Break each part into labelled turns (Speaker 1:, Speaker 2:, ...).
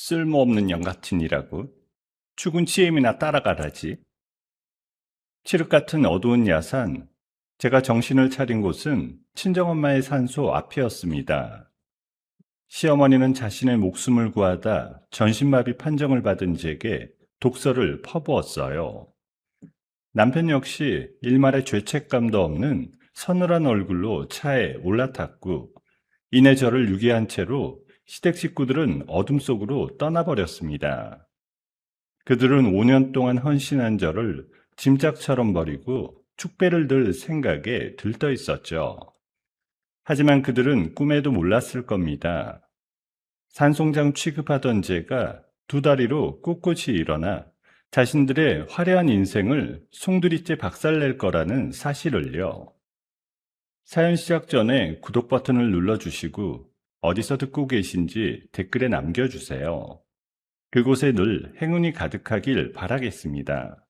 Speaker 1: 쓸모없는 영 같은 이라고 죽은 치엠이나 따라가라지. 칠흑 같은 어두운 야산, 제가 정신을 차린 곳은 친정엄마의 산소 앞이었습니다. 시어머니는 자신의 목숨을 구하다 전신마비 판정을 받은 제게 독서를 퍼부었어요. 남편 역시 일말의 죄책감도 없는 서늘한 얼굴로 차에 올라탔고, 이내 저를 유기한 채로 시댁 식구들은 어둠 속으로 떠나버렸습니다. 그들은 5년 동안 헌신한 저를 짐짝처럼 버리고 축배를 들 생각에 들떠 있었죠. 하지만 그들은 꿈에도 몰랐을 겁니다. 산송장 취급하던 제가 두 다리로 꿋꿋이 일어나 자신들의 화려한 인생을 송두리째 박살낼 거라는 사실을요. 사연 시작 전에 구독 버튼을 눌러주시고 어디서 듣고 계신지 댓글에 남겨주세요. 그곳에 늘 행운이 가득하길 바라겠습니다.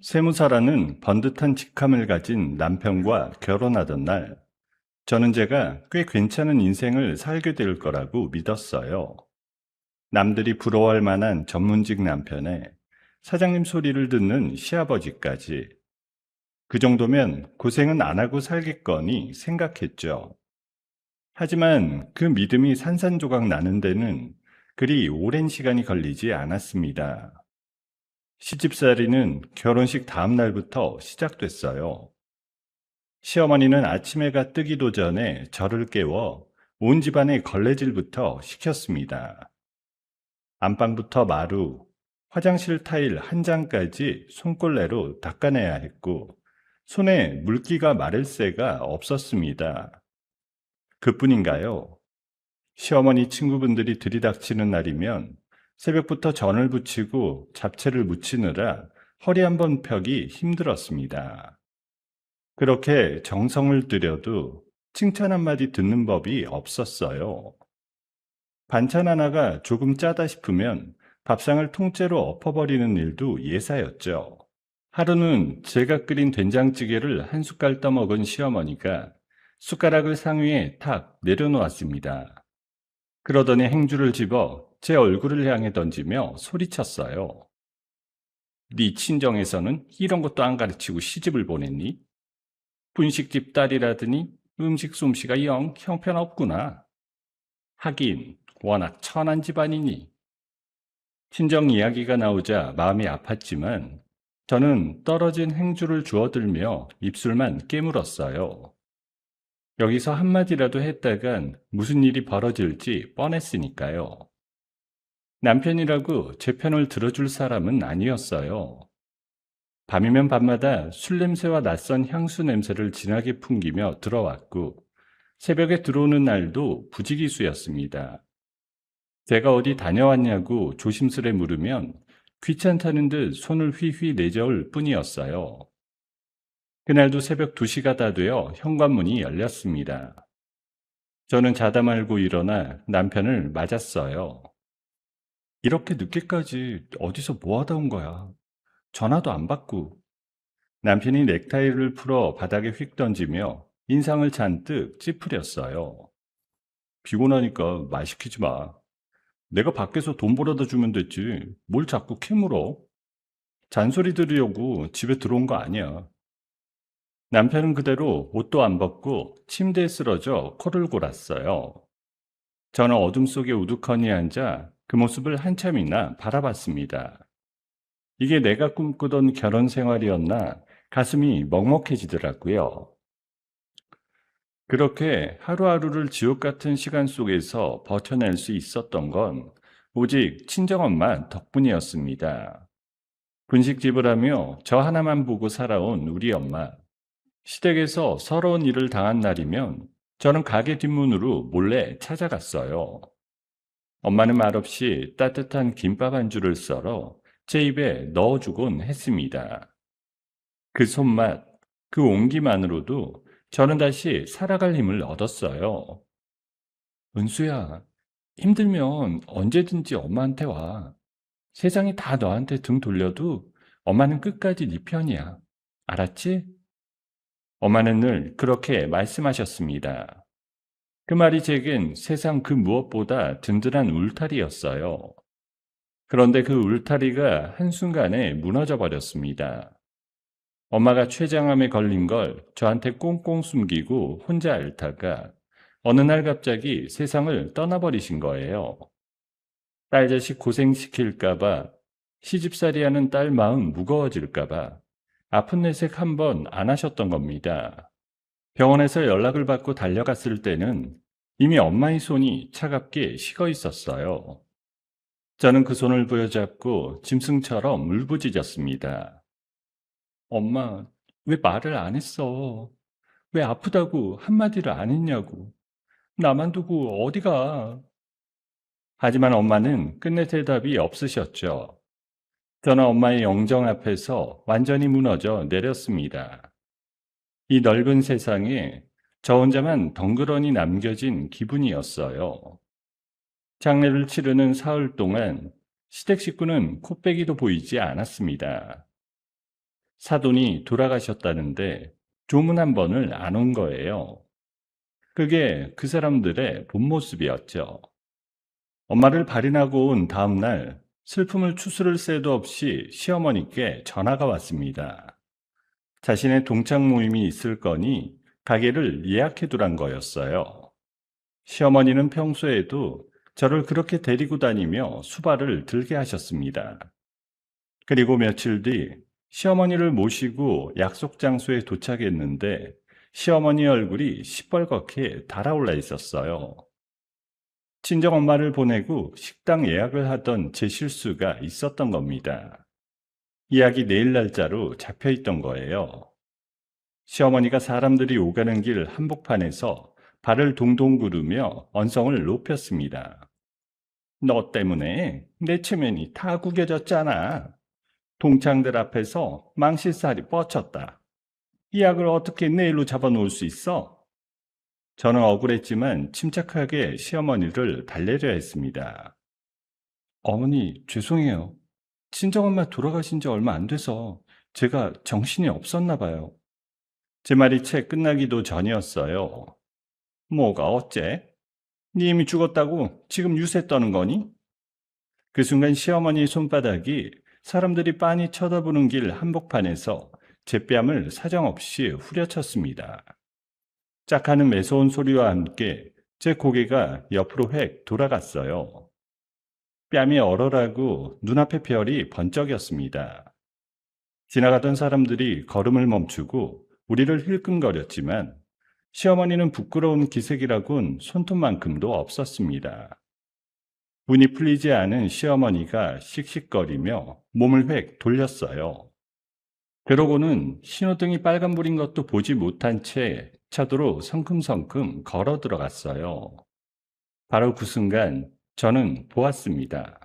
Speaker 1: 세무사라는 번듯한 직함을 가진 남편과 결혼하던 날, 저는 제가 꽤 괜찮은 인생을 살게 될 거라고 믿었어요. 남들이 부러워할 만한 전문직 남편에 사장님 소리를 듣는 시아버지까지. 그 정도면 고생은 안 하고 살겠거니 생각했죠. 하지만 그 믿음이 산산조각 나는 데는 그리 오랜 시간이 걸리지 않았습니다. 시집살이는 결혼식 다음 날부터 시작됐어요. 시어머니는 아침 해가 뜨기도 전에 저를 깨워 온 집안의 걸레질부터 시켰습니다. 안방부터 마루, 화장실 타일 한 장까지 손걸레로 닦아내야 했고, 손에 물기가 마를 새가 없었습니다. 그뿐인가요? 시어머니 친구분들이 들이닥치는 날이면 새벽부터 전을 부치고 잡채를 무치느라 허리 한번 펴기 힘들었습니다. 그렇게 정성을 들여도 칭찬 한마디 듣는 법이 없었어요. 반찬 하나가 조금 짜다 싶으면 밥상을 통째로 엎어버리는 일도 예사였죠. 하루는 제가 끓인 된장찌개를 한 숟갈 떠먹은 시어머니가 숟가락을 상위에 탁 내려놓았습니다. 그러더니 행주를 집어 제 얼굴을 향해 던지며 소리쳤어요. 네 친정에서는 이런 것도 안 가르치고 시집을 보냈니? 분식집 딸이라더니 음식 솜씨가 영 형편없구나. 하긴 워낙 천한 집안이니. 친정 이야기가 나오자 마음이 아팠지만 저는 떨어진 행주를 주워들며 입술만 깨물었어요. 여기서 한마디라도 했다간 무슨 일이 벌어질지 뻔했으니까요. 남편이라고 제 편을 들어줄 사람은 아니었어요. 밤이면 밤마다 술 냄새와 낯선 향수 냄새를 진하게 풍기며 들어왔고, 새벽에 들어오는 날도 부지기수였습니다. 제가 어디 다녀왔냐고 조심스레 물으면 귀찮다는 듯 손을 휘휘 내저을 뿐이었어요. 그날도 새벽 2시가 다 되어 현관문이 열렸습니다. 저는 자다 말고 일어나 남편을 맞았어요. 이렇게 늦게까지 어디서 뭐 하다 온 거야? 전화도 안 받고. 남편이 넥타이를 풀어 바닥에 휙 던지며 인상을 잔뜩 찌푸렸어요. 피곤하니까 말 시키지 마. 내가 밖에서 돈 벌어다 주면 됐지. 뭘 자꾸 캐물어? 잔소리 들으려고 집에 들어온 거 아니야. 남편은 그대로 옷도 안 벗고 침대에 쓰러져 코를 골았어요. 저는 어둠 속에 우두커니 앉아 그 모습을 한참이나 바라봤습니다. 이게 내가 꿈꾸던 결혼 생활이었나 가슴이 먹먹해지더라고요. 그렇게 하루하루를 지옥 같은 시간 속에서 버텨낼 수 있었던 건 오직 친정엄마 덕분이었습니다. 분식집을 하며 저 하나만 보고 살아온 우리 엄마. 시댁에서 서러운 일을 당한 날이면 저는 가게 뒷문으로 몰래 찾아갔어요. 엄마는 말없이 따뜻한 김밥 한 줄을 썰어 제 입에 넣어주곤 했습니다. 그 손맛, 그 온기만으로도 저는 다시 살아갈 힘을 얻었어요. 은수야, 힘들면 언제든지 엄마한테 와. 세상이 다 너한테 등 돌려도 엄마는 끝까지 네 편이야. 알았지? 엄마는 늘 그렇게 말씀하셨습니다. 그 말이 제겐 세상 그 무엇보다 든든한 울타리였어요. 그런데 그 울타리가 한순간에 무너져 버렸습니다. 엄마가 췌장암에 걸린 걸 저한테 꽁꽁 숨기고 혼자 앓다가 어느 날 갑자기 세상을 떠나버리신 거예요. 딸 자식 고생시킬까봐, 시집살이하는 딸 마음 무거워질까봐 아픈 내색 한 번 안 하셨던 겁니다. 병원에서 연락을 받고 달려갔을 때는 이미 엄마의 손이 차갑게 식어 있었어요. 저는 그 손을 부여잡고 짐승처럼 울부짖었습니다. 엄마, 왜 말을 안 했어? 왜 아프다고 한마디를 안 했냐고. 나만 두고 어디 가? 하지만 엄마는 끝내 대답이 없으셨죠. 저는 엄마의 영정 앞에서 완전히 무너져 내렸습니다. 이 넓은 세상에 저 혼자만 덩그러니 남겨진 기분이었어요. 장례를 치르는 사흘 동안 시댁 식구는 코빼기도 보이지 않았습니다. 사돈이 돌아가셨다는데 조문 한 번을 안 온 거예요. 그게 그 사람들의 본 모습이었죠. 엄마를 발인하고 온 다음 날 슬픔을 추스를 새도 없이 시어머니께 전화가 왔습니다. 자신의 동창 모임이 있을 거니 가게를 예약해 두란 거였어요. 시어머니는 평소에도 저를 그렇게 데리고 다니며 수발을 들게 하셨습니다. 그리고 며칠 뒤 시어머니를 모시고 약속 장소에 도착했는데 시어머니 얼굴이 시뻘겋게 달아올라 있었어요. 친정엄마를 보내고 식당 예약을 하던 제 실수가 있었던 겁니다. 예약이 내일 날짜로 잡혀 있던 거예요. 시어머니가 사람들이 오가는 길 한복판에서 발을 동동 구르며 언성을 높였습니다. 너 때문에 내 체면이 다 구겨졌잖아. 동창들 앞에서 망실살이 뻗쳤다. 예약을 어떻게 내일로 잡아놓을 수 있어? 저는 억울했지만 침착하게 시어머니를 달래려 했습니다. 어머니, 죄송해요. 친정엄마 돌아가신 지 얼마 안 돼서 제가 정신이 없었나 봐요. 제 말이 채 끝나기도 전이었어요. 뭐가 어째? 네 이미 죽었다고 지금 유세 떠는 거니? 그 순간 시어머니의 손바닥이 사람들이 빤히 쳐다보는 길 한복판에서 제 뺨을 사정없이 후려쳤습니다. 짝하는 매서운 소리와 함께 제 고개가 옆으로 획 돌아갔어요. 뺨이 얼얼하고 눈앞의 별이 번쩍였습니다. 지나가던 사람들이 걸음을 멈추고 우리를 힐끔거렸지만 시어머니는 부끄러운 기색이라곤 손톱만큼도 없었습니다. 분이 풀리지 않은 시어머니가 씩씩거리며 몸을 획 돌렸어요. 그러고는 신호등이 빨간불인 것도 보지 못한 채 차도로 성큼성큼 걸어 들어갔어요. 바로 그 순간 저는 보았습니다.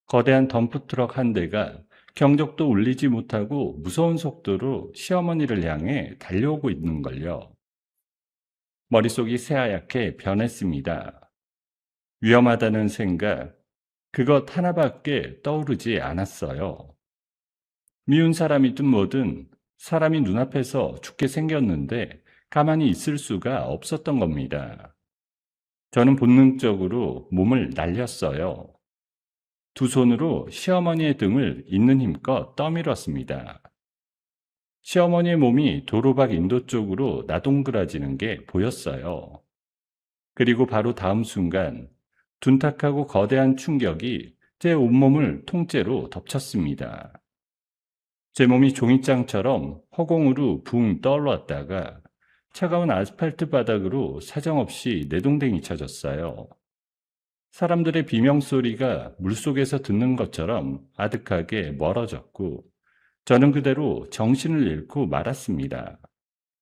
Speaker 1: 거대한 덤프트럭 한 대가 경적도 울리지 못하고 무서운 속도로 시어머니를 향해 달려오고 있는 걸요. 머릿속이 새하얗게 변했습니다. 위험하다는 생각, 그것 하나밖에 떠오르지 않았어요. 미운 사람이든 뭐든 사람이 눈앞에서 죽게 생겼는데 가만히 있을 수가 없었던 겁니다. 저는 본능적으로 몸을 날렸어요. 두 손으로 시어머니의 등을 있는 힘껏 떠밀었습니다. 시어머니의 몸이 도로박 인도 쪽으로 나동그라지는 게 보였어요. 그리고 바로 다음 순간 둔탁하고 거대한 충격이 제 온몸을 통째로 덮쳤습니다. 제 몸이 종이장처럼 허공으로 붕 떠올랐다가 차가운 아스팔트 바닥으로 사정없이 내동댕이 쳐졌어요. 사람들의 비명소리가 물속에서 듣는 것처럼 아득하게 멀어졌고 저는 그대로 정신을 잃고 말았습니다.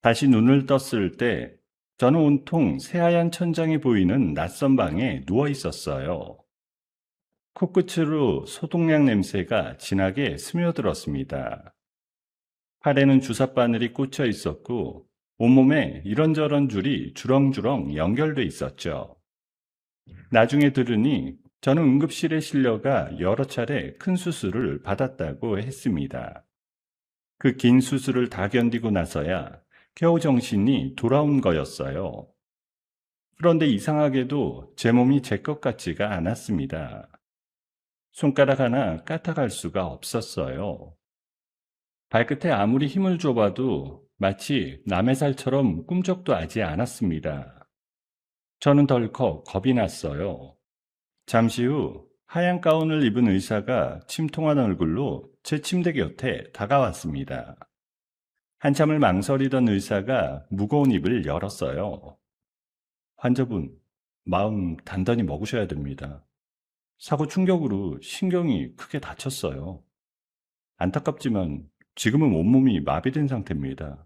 Speaker 1: 다시 눈을 떴을 때 저는 온통 새하얀 천장이 보이는 낯선 방에 누워 있었어요. 코끝으로 소독약 냄새가 진하게 스며들었습니다. 팔에는 주사바늘이 꽂혀 있었고 온몸에 이런저런 줄이 주렁주렁 연결돼 있었죠. 나중에 들으니 저는 응급실에 실려가 여러 차례 큰 수술을 받았다고 했습니다. 그 긴 수술을 다 견디고 나서야 겨우 정신이 돌아온 거였어요. 그런데 이상하게도 제 몸이 제 것 같지가 않았습니다. 손가락 하나 까딱할 수가 없었어요. 발끝에 아무리 힘을 줘봐도 마치 남의 살처럼 꿈쩍도 하지 않았습니다. 저는 덜컥 겁이 났어요. 잠시 후 하얀 가운을 입은 의사가 침통한 얼굴로 제 침대 곁에 다가왔습니다. 한참을 망설이던 의사가 무거운 입을 열었어요. 환자분, 마음 단단히 먹으셔야 됩니다. 사고 충격으로 신경이 크게 다쳤어요. 안타깝지만 지금은 온몸이 마비된 상태입니다.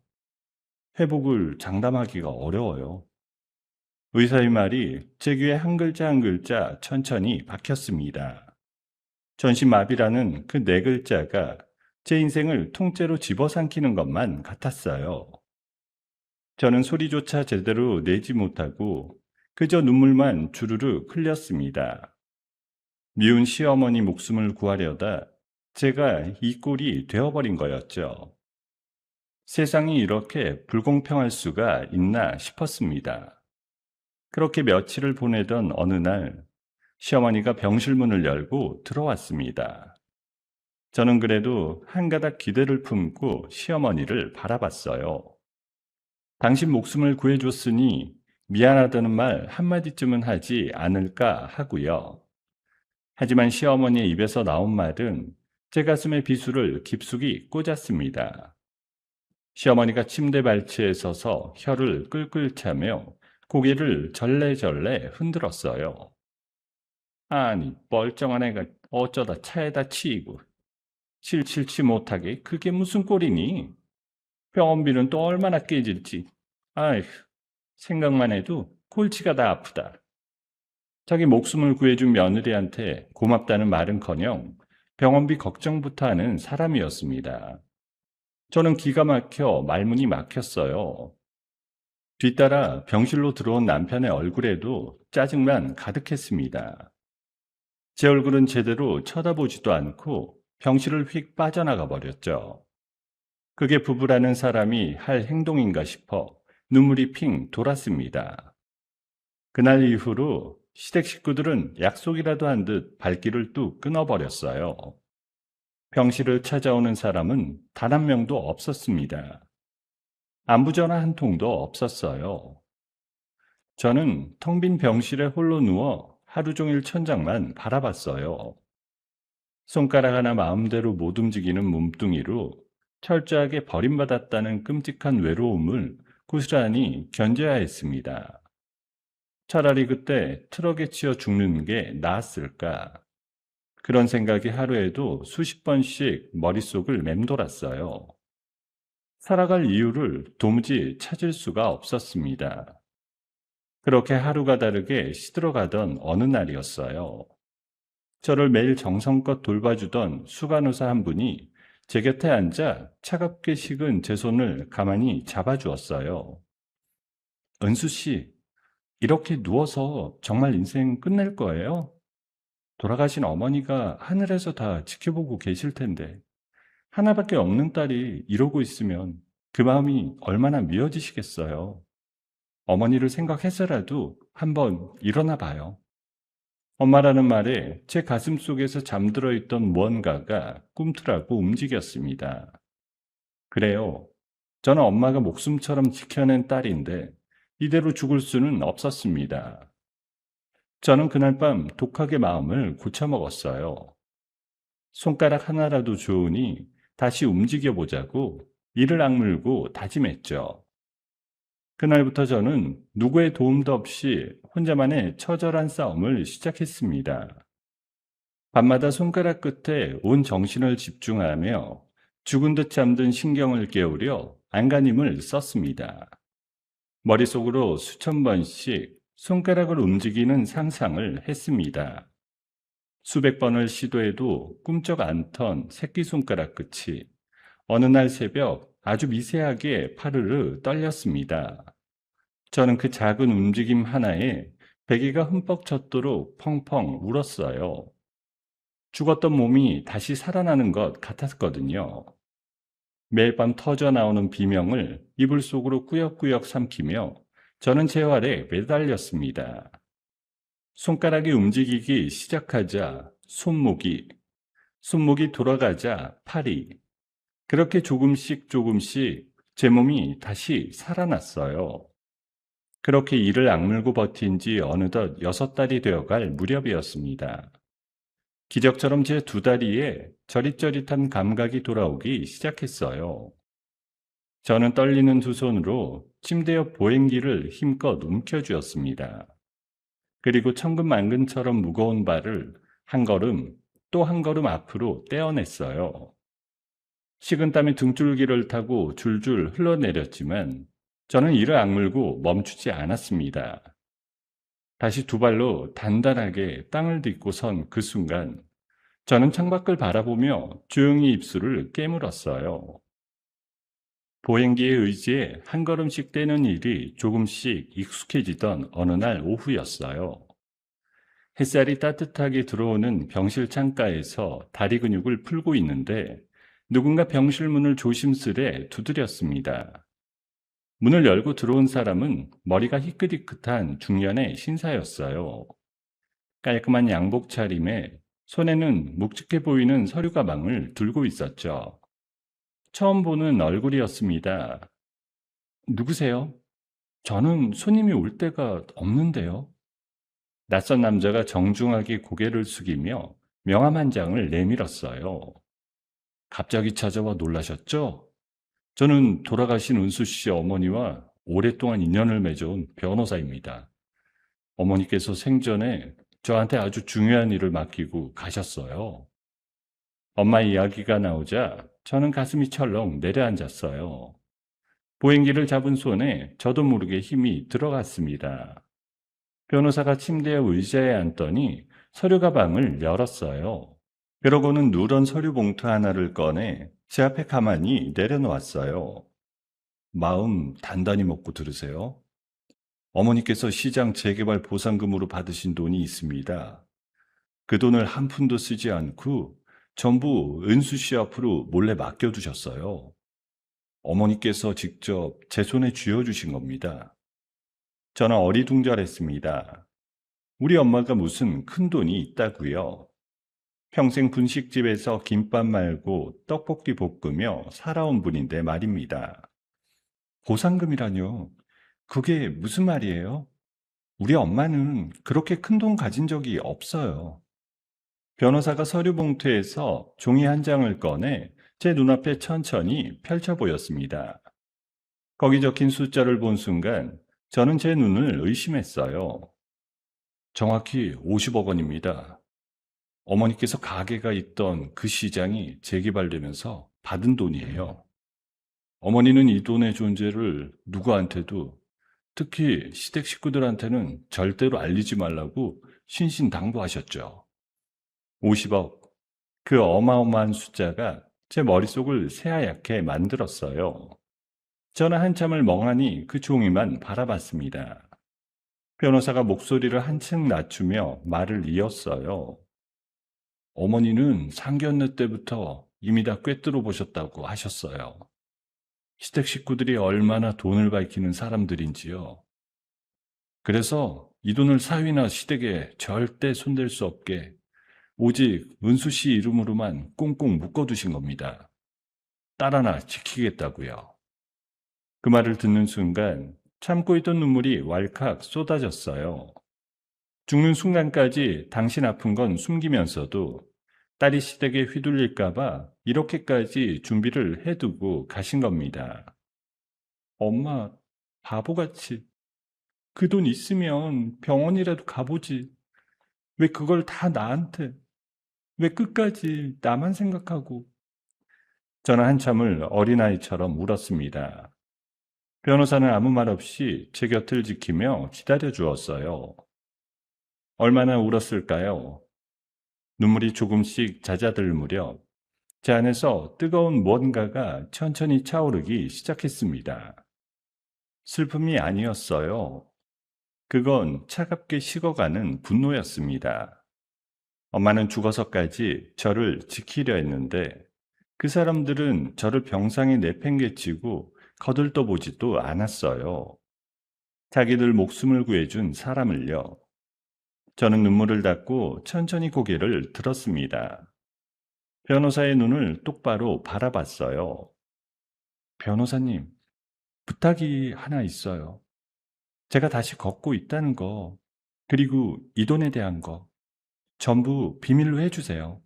Speaker 1: 회복을 장담하기가 어려워요. 의사의 말이 제 귀에 한 글자 한 글자 천천히 박혔습니다. 전신마비라는 그 네 글자가 제 인생을 통째로 집어삼키는 것만 같았어요. 저는 소리조차 제대로 내지 못하고 그저 눈물만 주르르 흘렸습니다. 미운 시어머니 목숨을 구하려다 제가 이 꼴이 되어버린 거였죠. 세상이 이렇게 불공평할 수가 있나 싶었습니다. 그렇게 며칠을 보내던 어느 날 시어머니가 병실 문을 열고 들어왔습니다. 저는 그래도 한가닥 기대를 품고 시어머니를 바라봤어요. 당신 목숨을 구해줬으니 미안하다는 말 한마디쯤은 하지 않을까 하고요. 하지만 시어머니의 입에서 나온 말은 제 가슴에 비수를 깊숙이 꽂았습니다. 시어머니가 침대 발치에 서서 혀를 끌끌 차며 고개를 절레절레 흔들었어요. 아니, 멀쩡한 애가 어쩌다 차에다 치이고 칠칠치 못하게 그게 무슨 꼴이니? 병원비는 또 얼마나 깨질지. 아휴, 생각만 해도 골치가 다 아프다. 자기 목숨을 구해준 며느리한테 고맙다는 말은커녕 병원비 걱정부터 하는 사람이었습니다. 저는 기가 막혀 말문이 막혔어요. 뒤따라 병실로 들어온 남편의 얼굴에도 짜증만 가득했습니다. 제 얼굴은 제대로 쳐다보지도 않고 병실을 휙 빠져나가 버렸죠. 그게 부부라는 사람이 할 행동인가 싶어 눈물이 핑 돌았습니다. 그날 이후로 시댁 식구들은 약속이라도 한 듯 발길을 뚝 끊어버렸어요. 병실을 찾아오는 사람은 단 한 명도 없었습니다. 안부전화 한 통도 없었어요. 저는 텅 빈 병실에 홀로 누워 하루 종일 천장만 바라봤어요. 손가락 하나 마음대로 못 움직이는 몸뚱이로 철저하게 버림받았다는 끔찍한 외로움을 고스란히 견뎌야 했습니다. 차라리 그때 트럭에 치여 죽는 게 나았을까? 그런 생각이 하루에도 수십 번씩 머릿속을 맴돌았어요. 살아갈 이유를 도무지 찾을 수가 없었습니다. 그렇게 하루가 다르게 시들어가던 어느 날이었어요. 저를 매일 정성껏 돌봐주던 수간호사 한 분이 제 곁에 앉아 차갑게 식은 제 손을 가만히 잡아주었어요. 은수 씨, 이렇게 누워서 정말 인생 끝낼 거예요? 돌아가신 어머니가 하늘에서 다 지켜보고 계실 텐데, 하나밖에 없는 딸이 이러고 있으면 그 마음이 얼마나 미어지시겠어요. 어머니를 생각해서라도 한번 일어나 봐요. 엄마라는 말에 제 가슴 속에서 잠들어 있던 무언가가 꿈틀하고 움직였습니다. 그래요. 저는 엄마가 목숨처럼 지켜낸 딸인데 이대로 죽을 수는 없었습니다. 저는 그날 밤 독하게 마음을 고쳐먹었어요. 손가락 하나라도 좋으니 다시 움직여보자고 이를 악물고 다짐했죠. 그날부터 저는 누구의 도움도 없이 혼자만의 처절한 싸움을 시작했습니다. 밤마다 손가락 끝에 온 정신을 집중하며 죽은 듯 잠든 신경을 깨우려 안간힘을 썼습니다. 머릿속으로 수천 번씩 손가락을 움직이는 상상을 했습니다. 수백 번을 시도해도 꿈쩍 않던 새끼손가락 끝이 어느 날 새벽 아주 미세하게 파르르 떨렸습니다. 저는 그 작은 움직임 하나에 베개가 흠뻑 젖도록 펑펑 울었어요. 죽었던 몸이 다시 살아나는 것 같았거든요. 매일 밤 터져 나오는 비명을 이불 속으로 꾸역꾸역 삼키며 저는 재활에 매달렸습니다. 손가락이 움직이기 시작하자 손목이 돌아가자 팔이, 그렇게 조금씩 조금씩 제 몸이 다시 살아났어요. 그렇게 이를 악물고 버틴 지 어느덧 6달이 되어갈 무렵이었습니다. 기적처럼 제 2다리에 저릿저릿한 감각이 돌아오기 시작했어요. 저는 떨리는 2손으로 침대 옆 보행기를 힘껏 움켜쥐었습니다. 그리고 천근만근처럼 무거운 발을 한 걸음 또 한 걸음 앞으로 떼어냈어요. 식은땀이 등줄기를 타고 줄줄 흘러내렸지만 저는 이를 악물고 멈추지 않았습니다. 다시 2발로 단단하게 땅을 딛고 선 그 순간 저는 창밖을 바라보며 조용히 입술을 깨물었어요. 보행기의 의지에 한 걸음씩 떼는 일이 조금씩 익숙해지던 어느 날 오후였어요. 햇살이 따뜻하게 들어오는 병실 창가에서 다리 근육을 풀고 있는데 누군가 병실 문을 조심스레 두드렸습니다. 문을 열고 들어온 사람은 머리가 희끗희끗한 중년의 신사였어요. 깔끔한 양복 차림에 손에는 묵직해 보이는 서류 가방을 들고 있었죠. 처음 보는 얼굴이었습니다. 누구세요? 저는 손님이 올 때가 없는데요. 낯선 남자가 정중하게 고개를 숙이며 명함 한 장을 내밀었어요. 갑자기 찾아와 놀라셨죠? 저는 돌아가신 은수 씨 어머니와 오랫동안 인연을 맺어온 변호사입니다. 어머니께서 생전에 저한테 아주 중요한 일을 맡기고 가셨어요. 엄마 이야기가 나오자 저는 가슴이 철렁 내려앉았어요. 보행기를 잡은 손에 저도 모르게 힘이 들어갔습니다. 변호사가 침대 옆 의자에 앉더니 서류 가방을 열었어요. 그러고는 누런 서류 봉투 하나를 꺼내 제 앞에 가만히 내려놓았어요. 마음 단단히 먹고 들으세요. 어머니께서 시장 재개발 보상금으로 받으신 돈이 있습니다. 그 돈을 한 푼도 쓰지 않고 전부 은수 씨 앞으로 몰래 맡겨두셨어요. 어머니께서 직접 제 손에 쥐어주신 겁니다. 저는 어리둥절했습니다. 우리 엄마가 무슨 큰 돈이 있다고요. 평생 분식집에서 김밥 말고 떡볶이 볶으며 살아온 분인데 말입니다. 보상금이라뇨? 그게 무슨 말이에요? 우리 엄마는 그렇게 큰 돈 가진 적이 없어요. 변호사가 서류 봉투에서 종이 한 장을 꺼내 제 눈앞에 천천히 펼쳐 보였습니다. 거기 적힌 숫자를 본 순간 저는 제 눈을 의심했어요. 정확히 50억 원입니다. 어머니께서 가게가 있던 그 시장이 재개발되면서 받은 돈이에요. 어머니는 이 돈의 존재를 누구한테도, 특히 시댁 식구들한테는 절대로 알리지 말라고 신신당부하셨죠. 50억. 그 어마어마한 숫자가 제 머릿속을 새하얗게 만들었어요. 저는 한참을 멍하니 그 종이만 바라봤습니다. 변호사가 목소리를 한층 낮추며 말을 이었어요. 어머니는 상견례 때부터 이미 다 꿰뚫어 보셨다고 하셨어요. 시댁 식구들이 얼마나 돈을 밝히는 사람들인지요. 그래서 이 돈을 사위나 시댁에 절대 손댈 수 없게 오직 은수 씨 이름으로만 꽁꽁 묶어두신 겁니다. 딸 하나 지키겠다고요. 그 말을 듣는 순간 참고 있던 눈물이 왈칵 쏟아졌어요. 죽는 순간까지 당신 아픈 건 숨기면서도 딸이 시댁에 휘둘릴까봐 이렇게까지 준비를 해두고 가신 겁니다. 엄마, 바보같이. 그 돈 있으면 병원이라도 가보지. 왜 그걸 다 나한테, 왜 끝까지 나만 생각하고. 저는 한참을 어린아이처럼 울었습니다. 변호사는 아무 말 없이 제 곁을 지키며 기다려 주었어요. 얼마나 울었을까요? 눈물이 조금씩 잦아들 무렵 제 안에서 뜨거운 무언가가 천천히 차오르기 시작했습니다. 슬픔이 아니었어요. 그건 차갑게 식어가는 분노였습니다. 엄마는 죽어서까지 저를 지키려 했는데 그 사람들은 저를 병상에 내팽개치고 거들떠보지도 않았어요. 자기들 목숨을 구해준 사람을요. 저는 눈물을 닦고 천천히 고개를 들었습니다. 변호사의 눈을 똑바로 바라봤어요. 변호사님, 부탁이 하나 있어요. 제가 다시 걷고 있다는 거, 그리고 이 돈에 대한 거, 전부 비밀로 해주세요.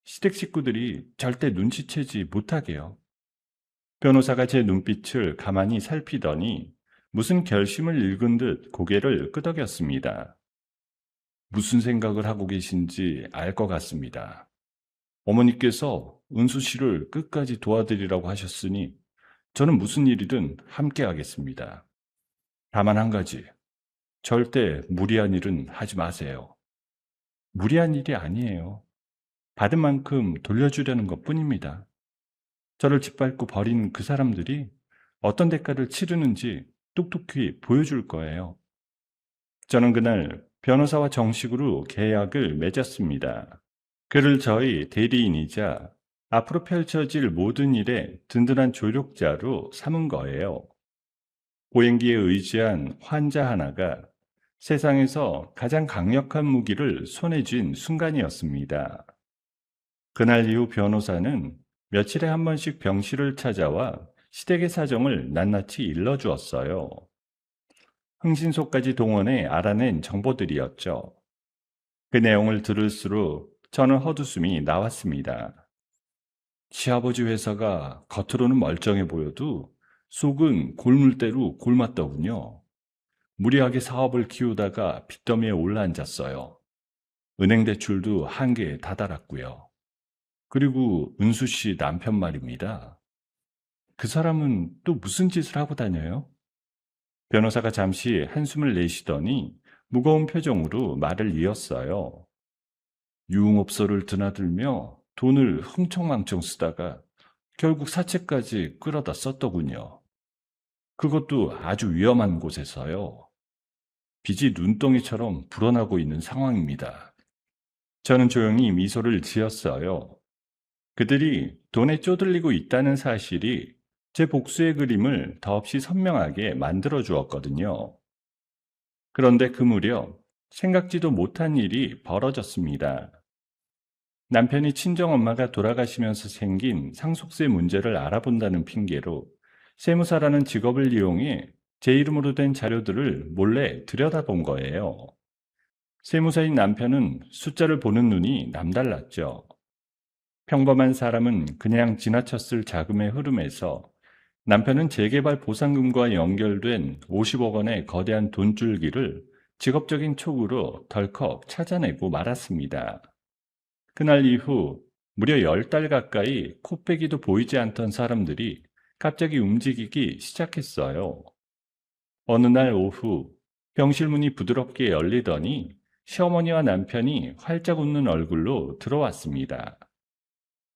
Speaker 1: 시댁 식구들이 절대 눈치채지 못하게요. 변호사가 제 눈빛을 가만히 살피더니 무슨 결심을 읽은 듯 고개를 끄덕였습니다. 무슨 생각을 하고 계신지 알 것 같습니다. 어머니께서 은수 씨를 끝까지 도와드리라고 하셨으니 저는 무슨 일이든 함께 하겠습니다. 다만 한 가지, 절대 무리한 일은 하지 마세요. 무리한 일이 아니에요. 받은 만큼 돌려주려는 것뿐입니다. 저를 짓밟고 버린 그 사람들이 어떤 대가를 치르는지 똑똑히 보여줄 거예요. 저는 그날 변호사와 정식으로 계약을 맺었습니다. 그를 저희 대리인이자 앞으로 펼쳐질 모든 일의 든든한 조력자로 삼은 거예요. 보행기에 의지한 환자 하나가 세상에서 가장 강력한 무기를 손에 쥔 순간이었습니다. 그날 이후 변호사는 며칠에 한 번씩 병실을 찾아와 시댁의 사정을 낱낱이 일러주었어요. 흥신소까지 동원해 알아낸 정보들이었죠. 그 내용을 들을수록 저는 헛웃음이 나왔습니다. 시아버지 회사가 겉으로는 멀쩡해 보여도 속은 골물대로 골맞더군요. 무리하게 사업을 키우다가 빚더미에 올라앉았어요. 은행 대출도 한계에 다다랐고요. 그리고 은수 씨 남편 말입니다. 그 사람은 또 무슨 짓을 하고 다녀요? 변호사가 잠시 한숨을 내쉬더니 무거운 표정으로 말을 이었어요. 유흥업소를 드나들며 돈을 흥청망청 쓰다가 결국 사채까지 끌어다 썼더군요. 그것도 아주 위험한 곳에서요. 빚이 눈덩이처럼 불어나고 있는 상황입니다. 저는 조용히 미소를 지었어요. 그들이 돈에 쪼들리고 있다는 사실이 제 복수의 그림을 더없이 선명하게 만들어 주었거든요. 그런데 그 무렵 생각지도 못한 일이 벌어졌습니다. 남편이 친정엄마가 돌아가시면서 생긴 상속세 문제를 알아본다는 핑계로 세무사라는 직업을 이용해 제 이름으로 된 자료들을 몰래 들여다본 거예요. 세무사인 남편은 숫자를 보는 눈이 남달랐죠. 평범한 사람은 그냥 지나쳤을 자금의 흐름에서 남편은 재개발 보상금과 연결된 50억 원의 거대한 돈줄기를 직업적인 촉으로 덜컥 찾아내고 말았습니다. 그날 이후 무려 10달 가까이 코빼기도 보이지 않던 사람들이 갑자기 움직이기 시작했어요. 어느 날 오후 병실 문이 부드럽게 열리더니 시어머니와 남편이 활짝 웃는 얼굴로 들어왔습니다.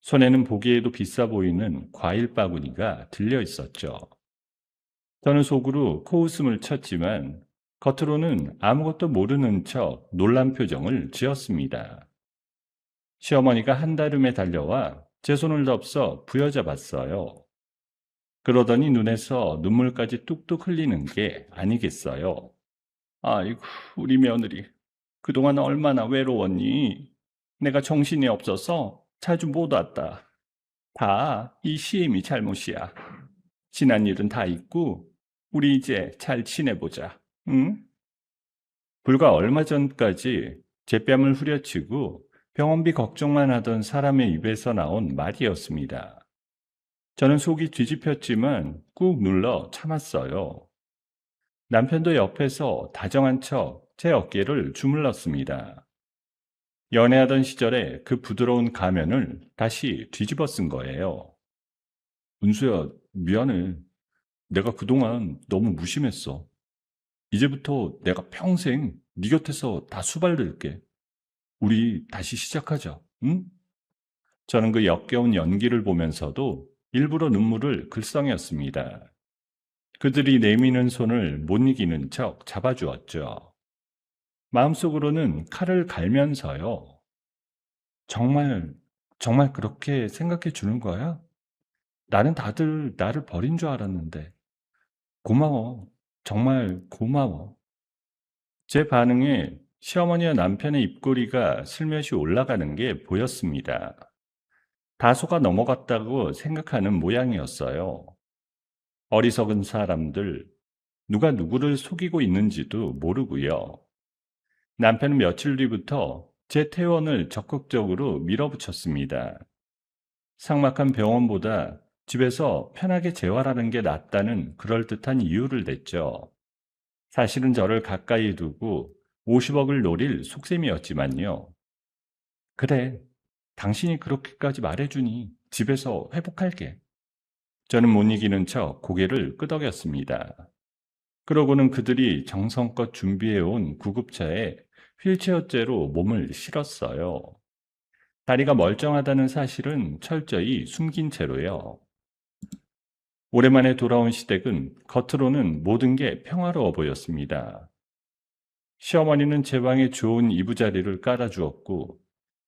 Speaker 1: 손에는 보기에도 비싸 보이는 과일 바구니가 들려 있었죠. 저는 속으로 코웃음을 쳤지만 겉으로는 아무것도 모르는 척 놀란 표정을 지었습니다. 시어머니가 한달음에 달려와 제 손을 덥석 부여잡았어요. 그러더니 눈에서 눈물까지 뚝뚝 흘리는 게 아니겠어요. 아이고, 우리 며느리. 그동안 얼마나 외로웠니? 내가 정신이 없어서 자주 못 왔다. 다 이 시엠이 잘못이야. 지난 일은 다 잊고 우리 이제 잘 지내보자. 응? 불과 얼마 전까지 제 뺨을 후려치고 병원비 걱정만 하던 사람의 입에서 나온 말이었습니다. 저는 속이 뒤집혔지만 꾹 눌러 참았어요. 남편도 옆에서 다정한 척 제 어깨를 주물렀습니다. 연애하던 시절에 그 부드러운 가면을 다시 뒤집어 쓴 거예요. 은수야, 미안해. 내가 그동안 너무 무심했어. 이제부터 내가 평생 네 곁에서 다 수발들게. 우리 다시 시작하자, 응? 저는 그 역겨운 연기를 보면서도 일부러 눈물을 글썽였습니다. 그들이 내미는 손을 못 이기는 척 잡아주었죠. 마음속으로는 칼을 갈면서요. 정말, 정말 그렇게 생각해 주는 거야? 나는 다들 나를 버린 줄 알았는데. 고마워. 정말 고마워. 제 반응에 시어머니와 남편의 입꼬리가 슬며시 올라가는 게 보였습니다. 다소가 넘어갔다고 생각하는 모양이었어요. 어리석은 사람들, 누가 누구를 속이고 있는지도 모르고요. 남편은 며칠 뒤부터 제 퇴원을 적극적으로 밀어붙였습니다. 삭막한 병원보다 집에서 편하게 재활하는 게 낫다는 그럴듯한 이유를 냈죠. 사실은 저를 가까이 두고 50억을 노릴 속셈이었지만요. 그래, 당신이 그렇게까지 말해주니 집에서 회복할게. 저는 못 이기는 척 고개를 끄덕였습니다. 그러고는 그들이 정성껏 준비해온 구급차에 휠체어째로 몸을 실었어요. 다리가 멀쩡하다는 사실은 철저히 숨긴 채로요. 오랜만에 돌아온 시댁은 겉으로는 모든 게 평화로워 보였습니다. 시어머니는 제 방에 좋은 이부자리를 깔아주었고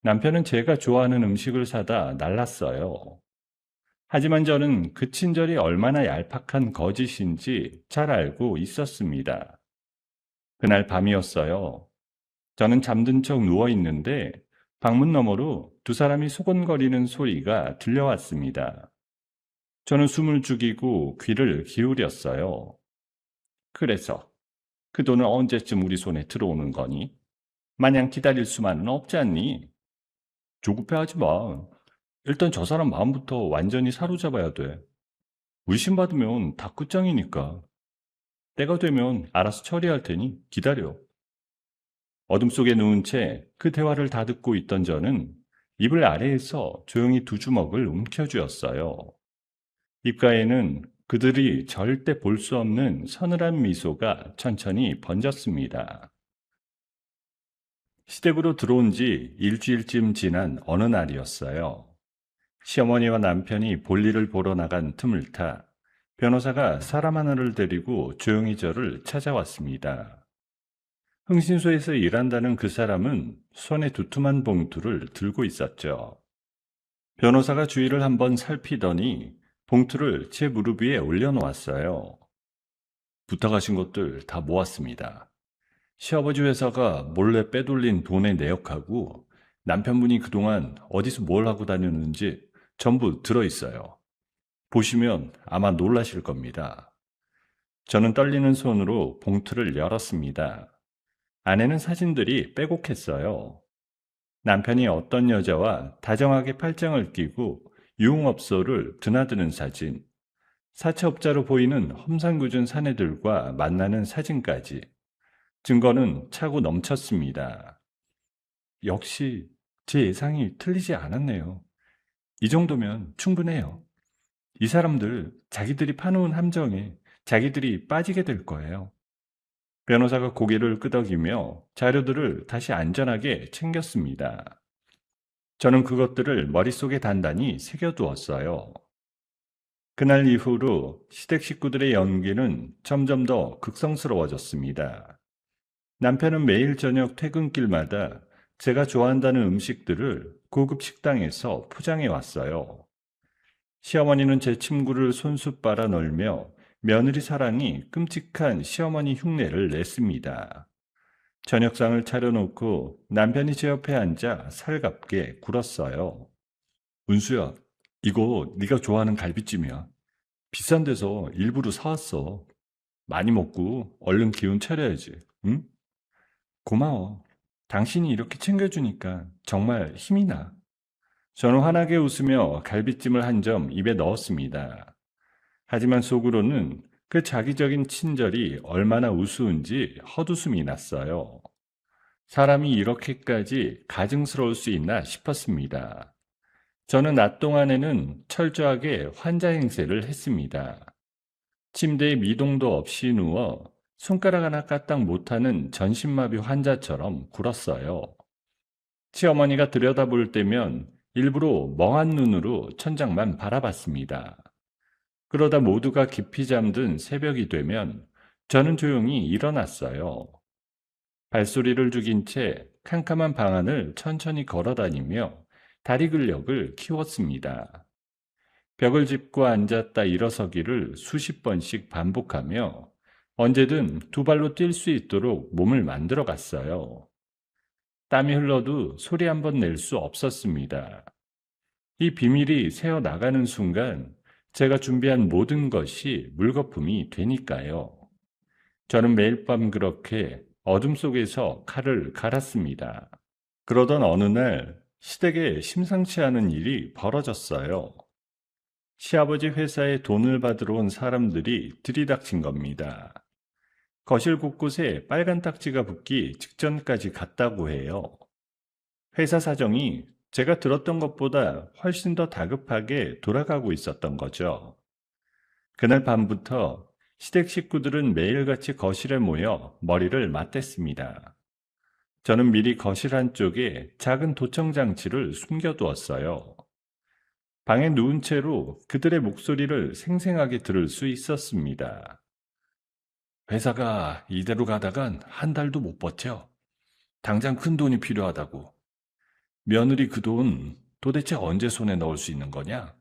Speaker 1: 남편은 제가 좋아하는 음식을 사다 날랐어요. 하지만 저는 그 친절이 얼마나 얄팍한 거짓인지 잘 알고 있었습니다. 그날 밤이었어요. 저는 잠든 척 누워 있는데 방문 너머로 두 사람이 소곤거리는 소리가 들려왔습니다. 저는 숨을 죽이고 귀를 기울였어요. 그래서 그 돈은 언제쯤 우리 손에 들어오는 거니? 마냥 기다릴 수만은 없지 않니? 조급해하지 마. 일단 저 사람 마음부터 완전히 사로잡아야 돼. 의심받으면 다 끝장이니까. 때가 되면 알아서 처리할 테니 기다려. 어둠 속에 누운 채 그 대화를 다 듣고 있던 저는 이불 아래에서 조용히 두 주먹을 움켜쥐었어요. 입가에는 그들이 절대 볼 수 없는 서늘한 미소가 천천히 번졌습니다. 시댁으로 들어온 지 일주일쯤 지난 어느 날이었어요. 시어머니와 남편이 볼일을 보러 나간 틈을 타 변호사가 사람 하나를 데리고 조용히 저를 찾아왔습니다. 흥신소에서 일한다는 그 사람은 손에 두툼한 봉투를 들고 있었죠. 변호사가 주위를 한번 살피더니 봉투를 제 무릎 위에 올려놓았어요. 부탁하신 것들 다 모았습니다. 시아버지 회사가 몰래 빼돌린 돈의 내역하고 남편분이 그동안 어디서 뭘 하고 다녔는지 전부 들어있어요. 보시면 아마 놀라실 겁니다. 저는 떨리는 손으로 봉투를 열었습니다. 안에는 사진들이 빼곡했어요. 남편이 어떤 여자와 다정하게 팔짱을 끼고 유흥업소를 드나드는 사진, 사채업자로 보이는 험상궂은 사내들과 만나는 사진까지 증거는 차고 넘쳤습니다. 역시 제 예상이 틀리지 않았네요. 이 정도면 충분해요. 이 사람들 자기들이 파놓은 함정에 자기들이 빠지게 될 거예요. 변호사가 고개를 끄덕이며 자료들을 다시 안전하게 챙겼습니다. 저는 그것들을 머릿속에 단단히 새겨두었어요. 그날 이후로 시댁 식구들의 연기는 점점 더 극성스러워졌습니다. 남편은 매일 저녁 퇴근길마다 제가 좋아한다는 음식들을 고급 식당에서 포장해 왔어요. 시어머니는 제 침구를 손수 빨아 널며 며느리 사랑이 끔찍한 시어머니 흉내를 냈습니다. 저녁상을 차려놓고 남편이 제 옆에 앉아 살갑게 굴었어요. 은수야, 이거 네가 좋아하는 갈비찜이야. 비싼 데서 일부러 사왔어. 많이 먹고 얼른 기운 차려야지. 응? 고마워. 당신이 이렇게 챙겨주니까 정말 힘이 나. 저는 환하게 웃으며 갈비찜을 한 점 입에 넣었습니다. 하지만 속으로는 그 자기적인 친절이 얼마나 우스운지 헛웃음이 났어요. 사람이 이렇게까지 가증스러울 수 있나 싶었습니다. 저는 낮 동안에는 철저하게 환자 행세를 했습니다. 침대에 미동도 없이 누워 손가락 하나 까딱 못하는 전신마비 환자처럼 굴었어요. 시어머니가 들여다볼 때면 일부러 멍한 눈으로 천장만 바라봤습니다. 그러다 모두가 깊이 잠든 새벽이 되면 저는 조용히 일어났어요. 발소리를 죽인 채 캄캄한 방 안을 천천히 걸어다니며 다리 근력을 키웠습니다. 벽을 짚고 앉았다 일어서기를 수십 번씩 반복하며 언제든 두 발로 뛸 수 있도록 몸을 만들어 갔어요. 땀이 흘러도 소리 한 번 낼 수 없었습니다. 이 비밀이 새어 나가는 순간 제가 준비한 모든 것이 물거품이 되니까요. 저는 매일 밤 그렇게 어둠 속에서 칼을 갈았습니다. 그러던 어느 날 시댁에 심상치 않은 일이 벌어졌어요. 시아버지 회사에 돈을 받으러 온 사람들이 들이닥친 겁니다. 거실 곳곳에 빨간 딱지가 붙기 직전까지 갔다고 해요. 회사 사정이 제가 들었던 것보다 훨씬 더 다급하게 돌아가고 있었던 거죠. 그날 밤부터 시댁 식구들은 매일같이 거실에 모여 머리를 맞댔습니다. 저는 미리 거실 한쪽에 작은 도청 장치를 숨겨두었어요. 방에 누운 채로 그들의 목소리를 생생하게 들을 수 있었습니다. 회사가 이대로 가다간 한 달도 못 버텨. 당장 큰 돈이 필요하다고. 며느리 그 돈 도대체 언제 손에 넣을 수 있는 거냐?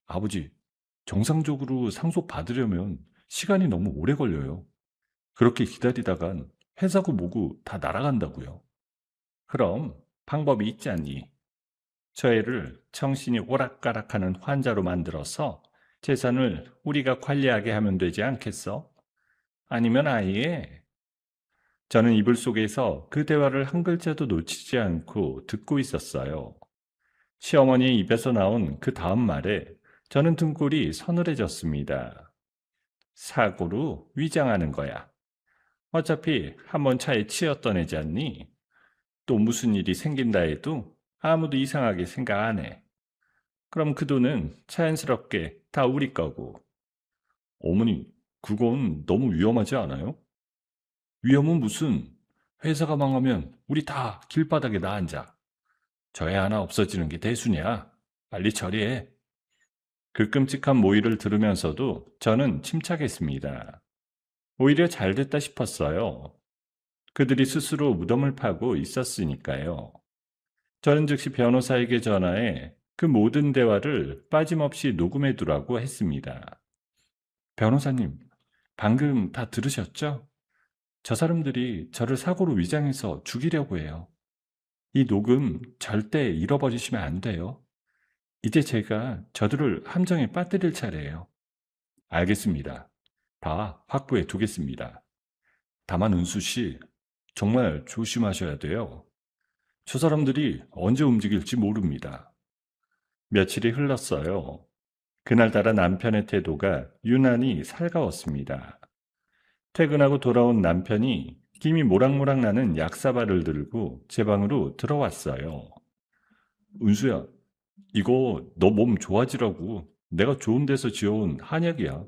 Speaker 1: 아버지, 정상적으로 상속 받으려면 시간이 너무 오래 걸려요. 그렇게 기다리다간 회사고 뭐고 다 날아간다고요. 그럼 방법이 있지 않니? 저 애를 정신이 오락가락하는 환자로 만들어서 재산을 우리가 관리하게 하면 되지 않겠어? 아니면 아예 저는 이불 속에서 그 대화를 한 글자도 놓치지 않고 듣고 있었어요. 시어머니의 입에서 나온 그 다음 말에 저는 등골이 서늘해졌습니다. 사고로 위장하는 거야. 어차피 한번 차에 치였던 애지 않니? 또 무슨 일이 생긴다 해도 아무도 이상하게 생각 안 해. 그럼 그 돈은 자연스럽게 다 우리 거고. 어머니, 그건 너무 위험하지 않아요? 위험은 무슨? 회사가 망하면 우리 다 길바닥에 나앉아. 저 애 하나 없어지는 게 대수냐? 빨리 처리해. 그 끔찍한 모의를 들으면서도 저는 침착했습니다. 오히려 잘 됐다 싶었어요. 그들이 스스로 무덤을 파고 있었으니까요. 저는 즉시 변호사에게 전화해 그 모든 대화를 빠짐없이 녹음해 두라고 했습니다. 변호사님, 방금 다 들으셨죠? 저 사람들이 저를 사고로 위장해서 죽이려고 해요. 이 녹음 절대 잃어버리시면 안 돼요. 이제 제가 저들을 함정에 빠뜨릴 차례예요. 알겠습니다. 다 확보해 두겠습니다. 다만 은수 씨, 정말 조심하셔야 돼요. 저 사람들이 언제 움직일지 모릅니다. 며칠이 흘렀어요. 그날따라 남편의 태도가 유난히 살가웠습니다. 퇴근하고 돌아온 남편이 김이 모락모락 나는 약사발을 들고 제 방으로 들어왔어요. 은수야, 이거 너 몸 좋아지라고 내가 좋은 데서 지어온 한약이야.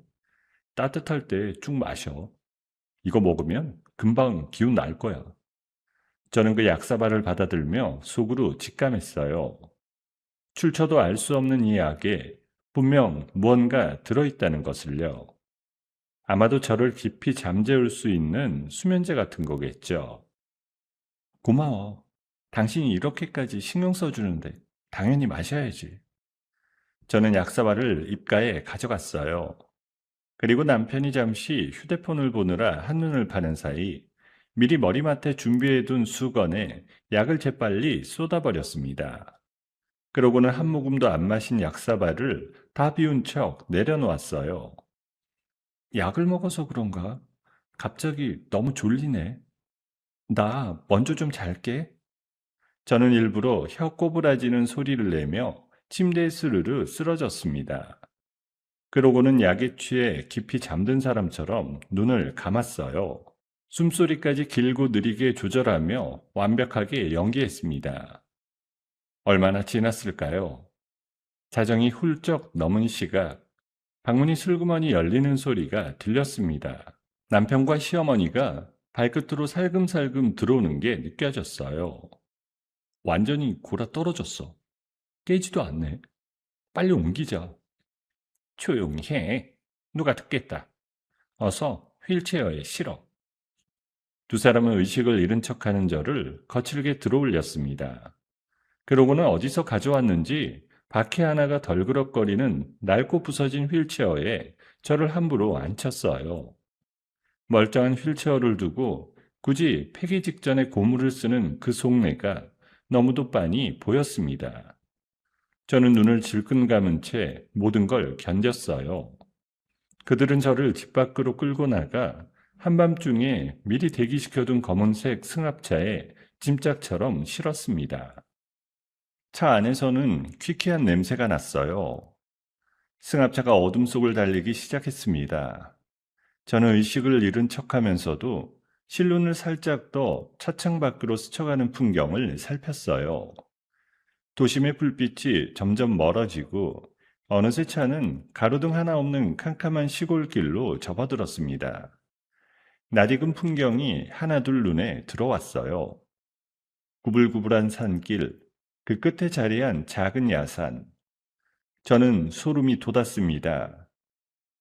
Speaker 1: 따뜻할 때 쭉 마셔. 이거 먹으면 금방 기운 날 거야. 저는 그 약사발을 받아들며 속으로 직감했어요. 출처도 알 수 없는 이 약에 분명 무언가 들어있다는 것을요. 아마도 저를 깊이 잠재울 수 있는 수면제 같은 거겠죠. 고마워. 당신이 이렇게까지 신경 써주는데 당연히 마셔야지. 저는 약사발을 입가에 가져갔어요. 그리고 남편이 잠시 휴대폰을 보느라 한눈을 파는 사이 미리 머리맡에 준비해둔 수건에 약을 재빨리 쏟아버렸습니다. 그러고는 한 모금도 안 마신 약사발을 다 비운 척 내려놓았어요. 약을 먹어서 그런가? 갑자기 너무 졸리네. 나 먼저 좀 잘게. 저는 일부러 혀 꼬부라지는 소리를 내며 침대에 스르르 쓰러졌습니다. 그러고는 약에 취해 깊이 잠든 사람처럼 눈을 감았어요. 숨소리까지 길고 느리게 조절하며 완벽하게 연기했습니다. 얼마나 지났을까요? 자정이 훌쩍 넘은 시각, 방문이 슬그머니 열리는 소리가 들렸습니다. 남편과 시어머니가 발끝으로 살금살금 들어오는 게 느껴졌어요. 완전히 골아 떨어졌어. 깨지도 않네. 빨리 옮기자. 조용히 해. 누가 듣겠다. 어서 휠체어에 실어. 두 사람은 의식을 잃은 척하는 저를 거칠게 들어올렸습니다. 그러고는 어디서 가져왔는지 바퀴 하나가 덜그럭거리는 낡고 부서진 휠체어에 저를 함부로 앉혔어요. 멀쩡한 휠체어를 두고 굳이 폐기 직전에 고무를 쓰는 그 속내가 너무도 빤히 보였습니다. 저는 눈을 질끈 감은 채 모든 걸 견뎠어요. 그들은 저를 집 밖으로 끌고 나가 한밤중에 미리 대기시켜둔 검은색 승합차에 짐짝처럼 실었습니다. 차 안에서는 퀴퀴한 냄새가 났어요. 승합차가 어둠 속을 달리기 시작했습니다. 저는 의식을 잃은 척하면서도 실눈을 살짝 떠 차창 밖으로 스쳐가는 풍경을 살폈어요. 도심의 불빛이 점점 멀어지고 어느새 차는 가로등 하나 없는 캄캄한 시골길로 접어들었습니다. 낯익은 풍경이 하나둘 눈에 들어왔어요. 구불구불한 산길, 그 끝에 자리한 작은 야산. 저는 소름이 돋았습니다.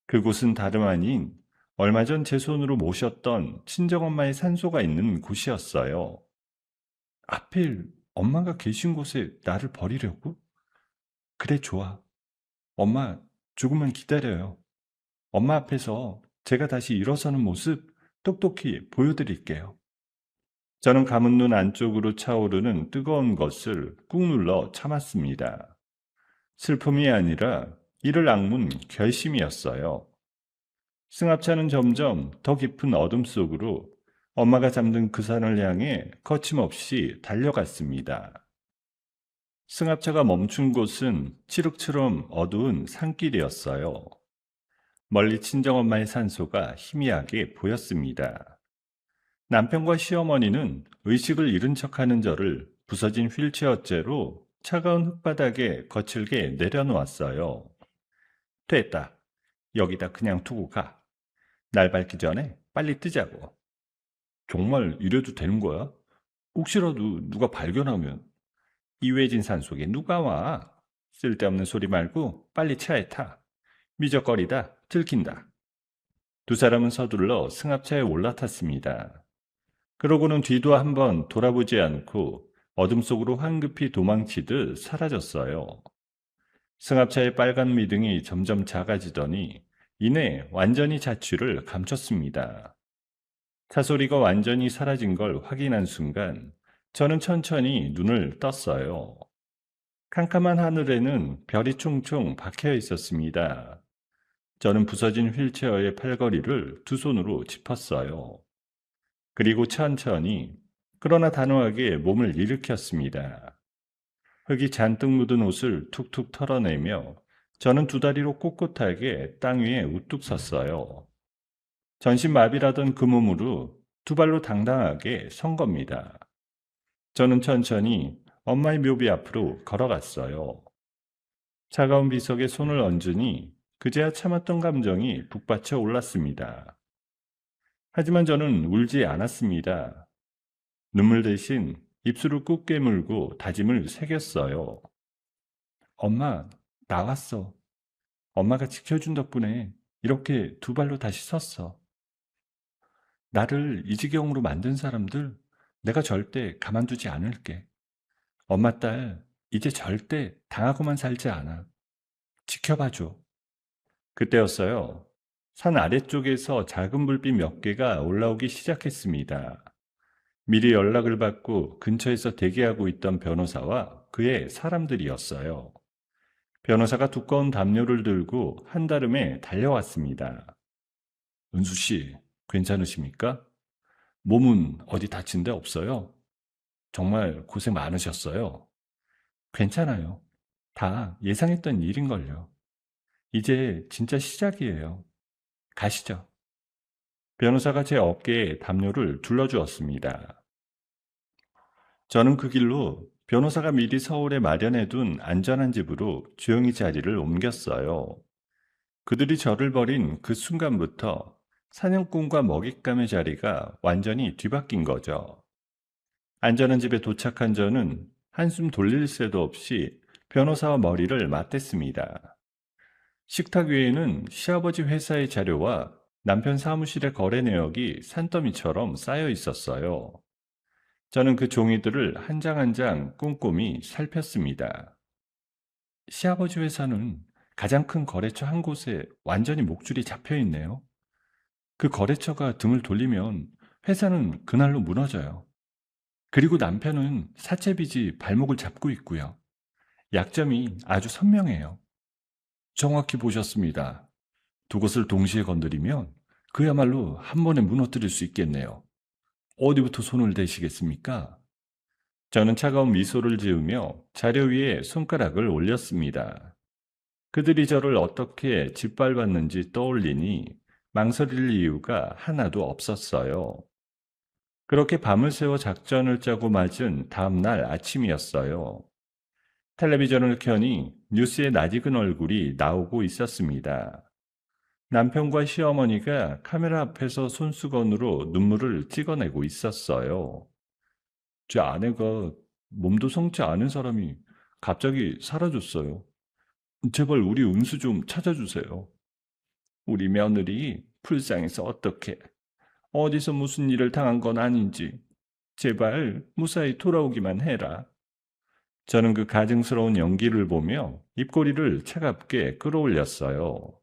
Speaker 1: 그곳은 다름 아닌 얼마 전 제 손으로 모셨던 친정엄마의 산소가 있는 곳이었어요. 하필 엄마가 계신 곳에 나를 버리려고? 그래, 좋아. 엄마, 조금만 기다려요. 엄마 앞에서 제가 다시 일어서는 모습 똑똑히 보여드릴게요. 저는 감은 눈 안쪽으로 차오르는 뜨거운 것을 꾹 눌러 참았습니다. 슬픔이 아니라 이를 악문 결심이었어요. 승합차는 점점 더 깊은 어둠 속으로 엄마가 잠든 그 산을 향해 거침없이 달려갔습니다. 승합차가 멈춘 곳은 칠흑처럼 어두운 산길이었어요. 멀리 친정엄마의 산소가 희미하게 보였습니다. 남편과 시어머니는 의식을 잃은 척하는 저를 부서진 휠체어째로 차가운 흙바닥에 거칠게 내려놓았어요. 됐다. 여기다 그냥 두고 가. 날 밝기 전에 빨리 뜨자고. 정말 이래도 되는 거야? 혹시라도 누가 발견하면 이외진 산속에 누가 와? 쓸데없는 소리 말고 빨리 차에 타. 미적거리다 들킨다. 두 사람은 서둘러 승합차에 올라탔습니다. 그러고는 뒤도 한번 돌아보지 않고 어둠 속으로 황급히 도망치듯 사라졌어요. 승합차의 빨간 미등이 점점 작아지더니 이내 완전히 자취를 감췄습니다. 차 소리가 완전히 사라진 걸 확인한 순간 저는 천천히 눈을 떴어요. 캄캄한 하늘에는 별이 총총 박혀 있었습니다. 저는 부서진 휠체어의 팔걸이를 두 손으로 짚었어요. 그리고 천천히, 그러나 단호하게 몸을 일으켰습니다. 흙이 잔뜩 묻은 옷을 툭툭 털어내며 저는 두 다리로 꼿꼿하게 땅 위에 우뚝 섰어요. 전신마비라던 그 몸으로 두 발로 당당하게 선 겁니다. 저는 천천히 엄마의 묘비 앞으로 걸어갔어요. 차가운 비석에 손을 얹으니 그제야 참았던 감정이 북받쳐 올랐습니다. 하지만 저는 울지 않았습니다. 눈물 대신 입술을 꾹 깨물고 다짐을 새겼어요. 엄마, 나왔어. 엄마가 지켜준 덕분에 이렇게 두 발로 다시 섰어. 나를 이 지경으로 만든 사람들 내가 절대 가만두지 않을게. 엄마 딸, 이제 절대 당하고만 살지 않아. 지켜봐줘. 그때였어요. 산 아래쪽에서 작은 불빛 몇 개가 올라오기 시작했습니다. 미리 연락을 받고 근처에서 대기하고 있던 변호사와 그의 사람들이었어요. 변호사가 두꺼운 담요를 들고 한달음에 달려왔습니다. 은수 씨, 괜찮으십니까? 몸은 어디 다친 데 없어요? 정말 고생 많으셨어요. 괜찮아요. 다 예상했던 일인걸요. 이제 진짜 시작이에요. 가시죠. 변호사가 제 어깨에 담요를 둘러주었습니다. 저는 그 길로 변호사가 미리 서울에 마련해둔 안전한 집으로 조용히 자리를 옮겼어요. 그들이 저를 버린 그 순간부터 사냥꾼과 먹잇감의 자리가 완전히 뒤바뀐 거죠. 안전한 집에 도착한 저는 한숨 돌릴 새도 없이 변호사와 머리를 맞댔습니다. 식탁 위에는 시아버지 회사의 자료와 남편 사무실의 거래 내역이 산더미처럼 쌓여 있었어요. 저는 그 종이들을 한 장 한 장 꼼꼼히 살폈습니다. 시아버지 회사는 가장 큰 거래처 한 곳에 완전히 목줄이 잡혀 있네요. 그 거래처가 등을 돌리면 회사는 그날로 무너져요. 그리고 남편은 사채빚이 발목을 잡고 있고요. 약점이 아주 선명해요. 정확히 보셨습니다. 두 것을 동시에 건드리면 그야말로 한 번에 무너뜨릴 수 있겠네요. 어디부터 손을 대시겠습니까? 저는 차가운 미소를 지으며 자료 위에 손가락을 올렸습니다. 그들이 저를 어떻게 짓밟았는지 떠올리니 망설일 이유가 하나도 없었어요. 그렇게 밤을 새워 작전을 짜고 맞은 다음 날 아침이었어요. 텔레비전을 켜니 뉴스에 낯익은 얼굴이 나오고 있었습니다. 남편과 시어머니가 카메라 앞에서 손수건으로 눈물을 찍어내고 있었어요. 제 아내가 몸도 성치 않은 사람이 갑자기 사라졌어요. 제발 우리 은수 좀 찾아주세요. 우리 며느리 불쌍해서 어떡해. 어디서 무슨 일을 당한 건 아닌지. 제발 무사히 돌아오기만 해라. 저는 그 가증스러운 연기를 보며 입꼬리를 차갑게 끌어올렸어요.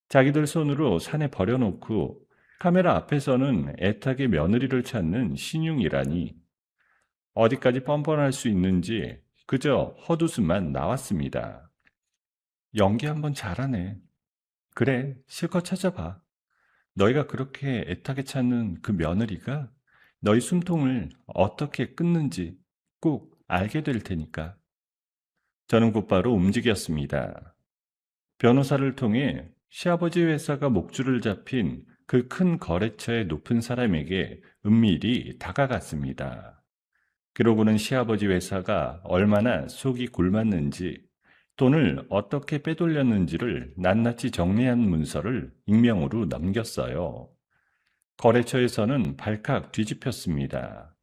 Speaker 1: 자기들 손으로 산에 버려놓고 카메라 앞에서는 애타게 며느리를 찾는 신용이라니. 어디까지 뻔뻔할 수 있는지 그저 헛웃음만 나왔습니다. 연기 한번 잘하네. 그래, 실컷 찾아봐. 너희가 그렇게 애타게 찾는 그 며느리가 너희 숨통을 어떻게 끊는지 꼭 알게 될 테니까. 저는 곧바로 움직였습니다. 변호사를 통해 시아버지 회사가 목줄을 잡힌 그 큰 거래처의 높은 사람에게 은밀히 다가갔습니다. 그러고는 시아버지 회사가 얼마나 속이 굶었는지, 돈을 어떻게 빼돌렸는지를 낱낱이 정리한 문서를 익명으로 넘겼어요. 거래처에서는 발칵 뒤집혔습니다.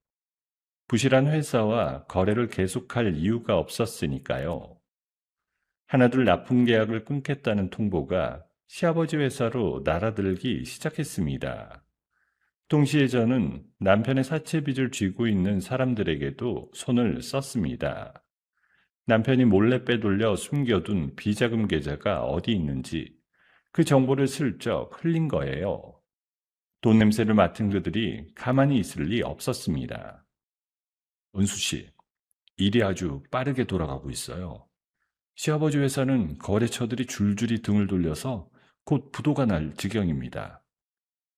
Speaker 1: 부실한 회사와 거래를 계속할 이유가 없었으니까요. 하나둘 납품 계약을 끊겠다는 통보가 시아버지 회사로 날아들기 시작했습니다. 동시에 저는 남편의 사채빚을 쥐고 있는 사람들에게도 손을 썼습니다. 남편이 몰래 빼돌려 숨겨둔 비자금 계좌가 어디 있는지 그 정보를 슬쩍 흘린 거예요. 돈 냄새를 맡은 그들이 가만히 있을 리 없었습니다. 은수 씨, 일이 아주 빠르게 돌아가고 있어요. 시아버지 회사는 거래처들이 줄줄이 등을 돌려서 곧 부도가 날 지경입니다.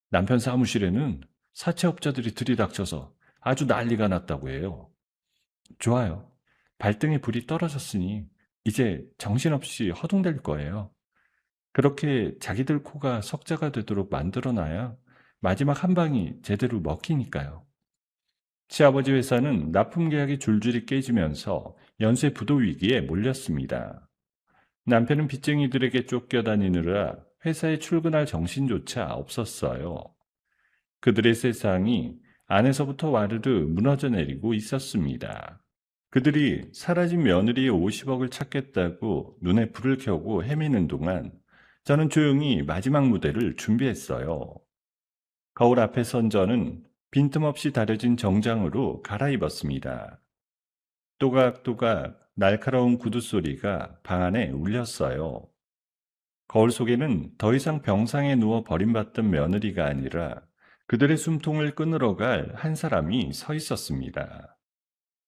Speaker 1: 남편 사무실에는 사채업자들이 들이닥쳐서 아주 난리가 났다고 해요. 좋아요. 발등에 불이 떨어졌으니 이제 정신없이 허둥댈 거예요. 그렇게 자기들 코가 석자가 되도록 만들어놔야 마지막 한 방이 제대로 먹히니까요. 시아버지 회사는 납품 계약이 줄줄이 깨지면서 연쇄 부도 위기에 몰렸습니다. 남편은 빚쟁이들에게 쫓겨다니느라 회사에 출근할 정신조차 없었어요. 그들의 세상이 안에서부터 와르르 무너져 내리고 있었습니다. 그들이 사라진 며느리의 50억을 찾겠다고 눈에 불을 켜고 헤매는 동안 저는 조용히 마지막 무대를 준비했어요. 거울 앞에 선 저는 빈틈없이 다려진 정장으로 갈아입었습니다. 또각또각 날카로운 구두 소리가 방 안에 울렸어요. 거울 속에는 더 이상 병상에 누워 버림받던 며느리가 아니라 그들의 숨통을 끊으러 갈 한 사람이 서 있었습니다.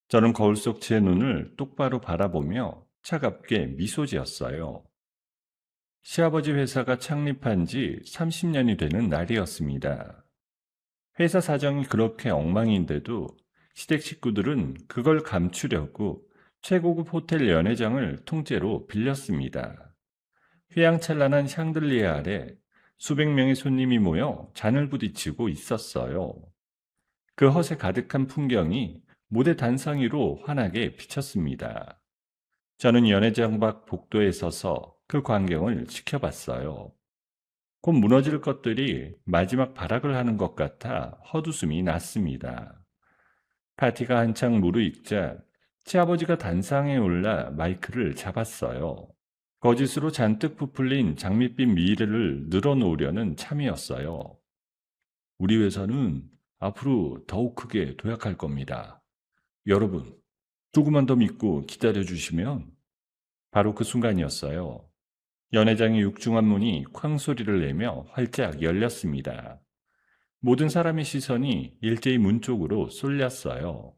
Speaker 1: 저는 거울 속 제 눈을 똑바로 바라보며 차갑게 미소 지었어요. 시아버지 회사가 창립한 지 30년이 되는 날이었습니다. 회사 사정이 그렇게 엉망인데도 시댁 식구들은 그걸 감추려고 최고급 호텔 연회장을 통째로 빌렸습니다. 휘황찬란한 샹들리에 아래 수백 명의 손님이 모여 잔을 부딪히고 있었어요. 그 허세 가득한 풍경이 무대 단상위로 환하게 비쳤습니다. 저는 연회장 밖 복도에 서서 그 광경을 지켜봤어요. 곧 무너질 것들이 마지막 발악을 하는 것 같아 헛웃음이 났습니다. 파티가 한창 무르익자 시아버지가 단상에 올라 마이크를 잡았어요. 거짓으로 잔뜩 부풀린 장밋빛 미래를 늘어놓으려는 참이었어요. 우리 회사는 앞으로 더욱 크게 도약할 겁니다. 여러분, 조금만 더 믿고 기다려주시면 바로 그 순간이었어요. 연회장의 육중한 문이 쾅 소리를 내며 활짝 열렸습니다. 모든 사람의 시선이 일제히 문 쪽으로 쏠렸어요.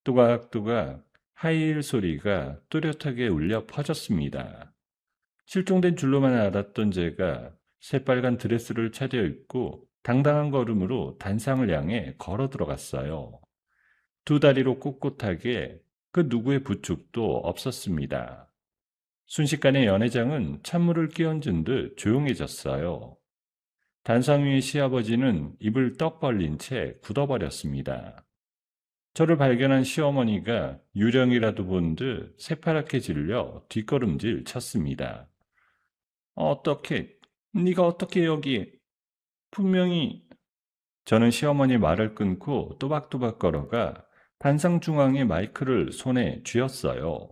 Speaker 1: 또각또각 하이힐 소리가 또렷하게 울려 퍼졌습니다. 실종된 줄로만 알았던 제가 새빨간 드레스를 차려입고 당당한 걸음으로 단상을 향해 걸어 들어갔어요. 두 다리로 꼿꼿하게 그 누구의 부축도 없었습니다. 순식간에 연회장은 찬물을 끼얹은 듯 조용해졌어요. 단상 위의 시아버지는 입을 떡 벌린 채 굳어버렸습니다. 저를 발견한 시어머니가 유령이라도 본 듯 새파랗게 질려 뒷걸음질 쳤습니다. 어떻게, 네가 어떻게 여기, 분명히. 저는 시어머니 말을 끊고 또박또박 걸어가 단상 중앙에 마이크를 손에 쥐었어요.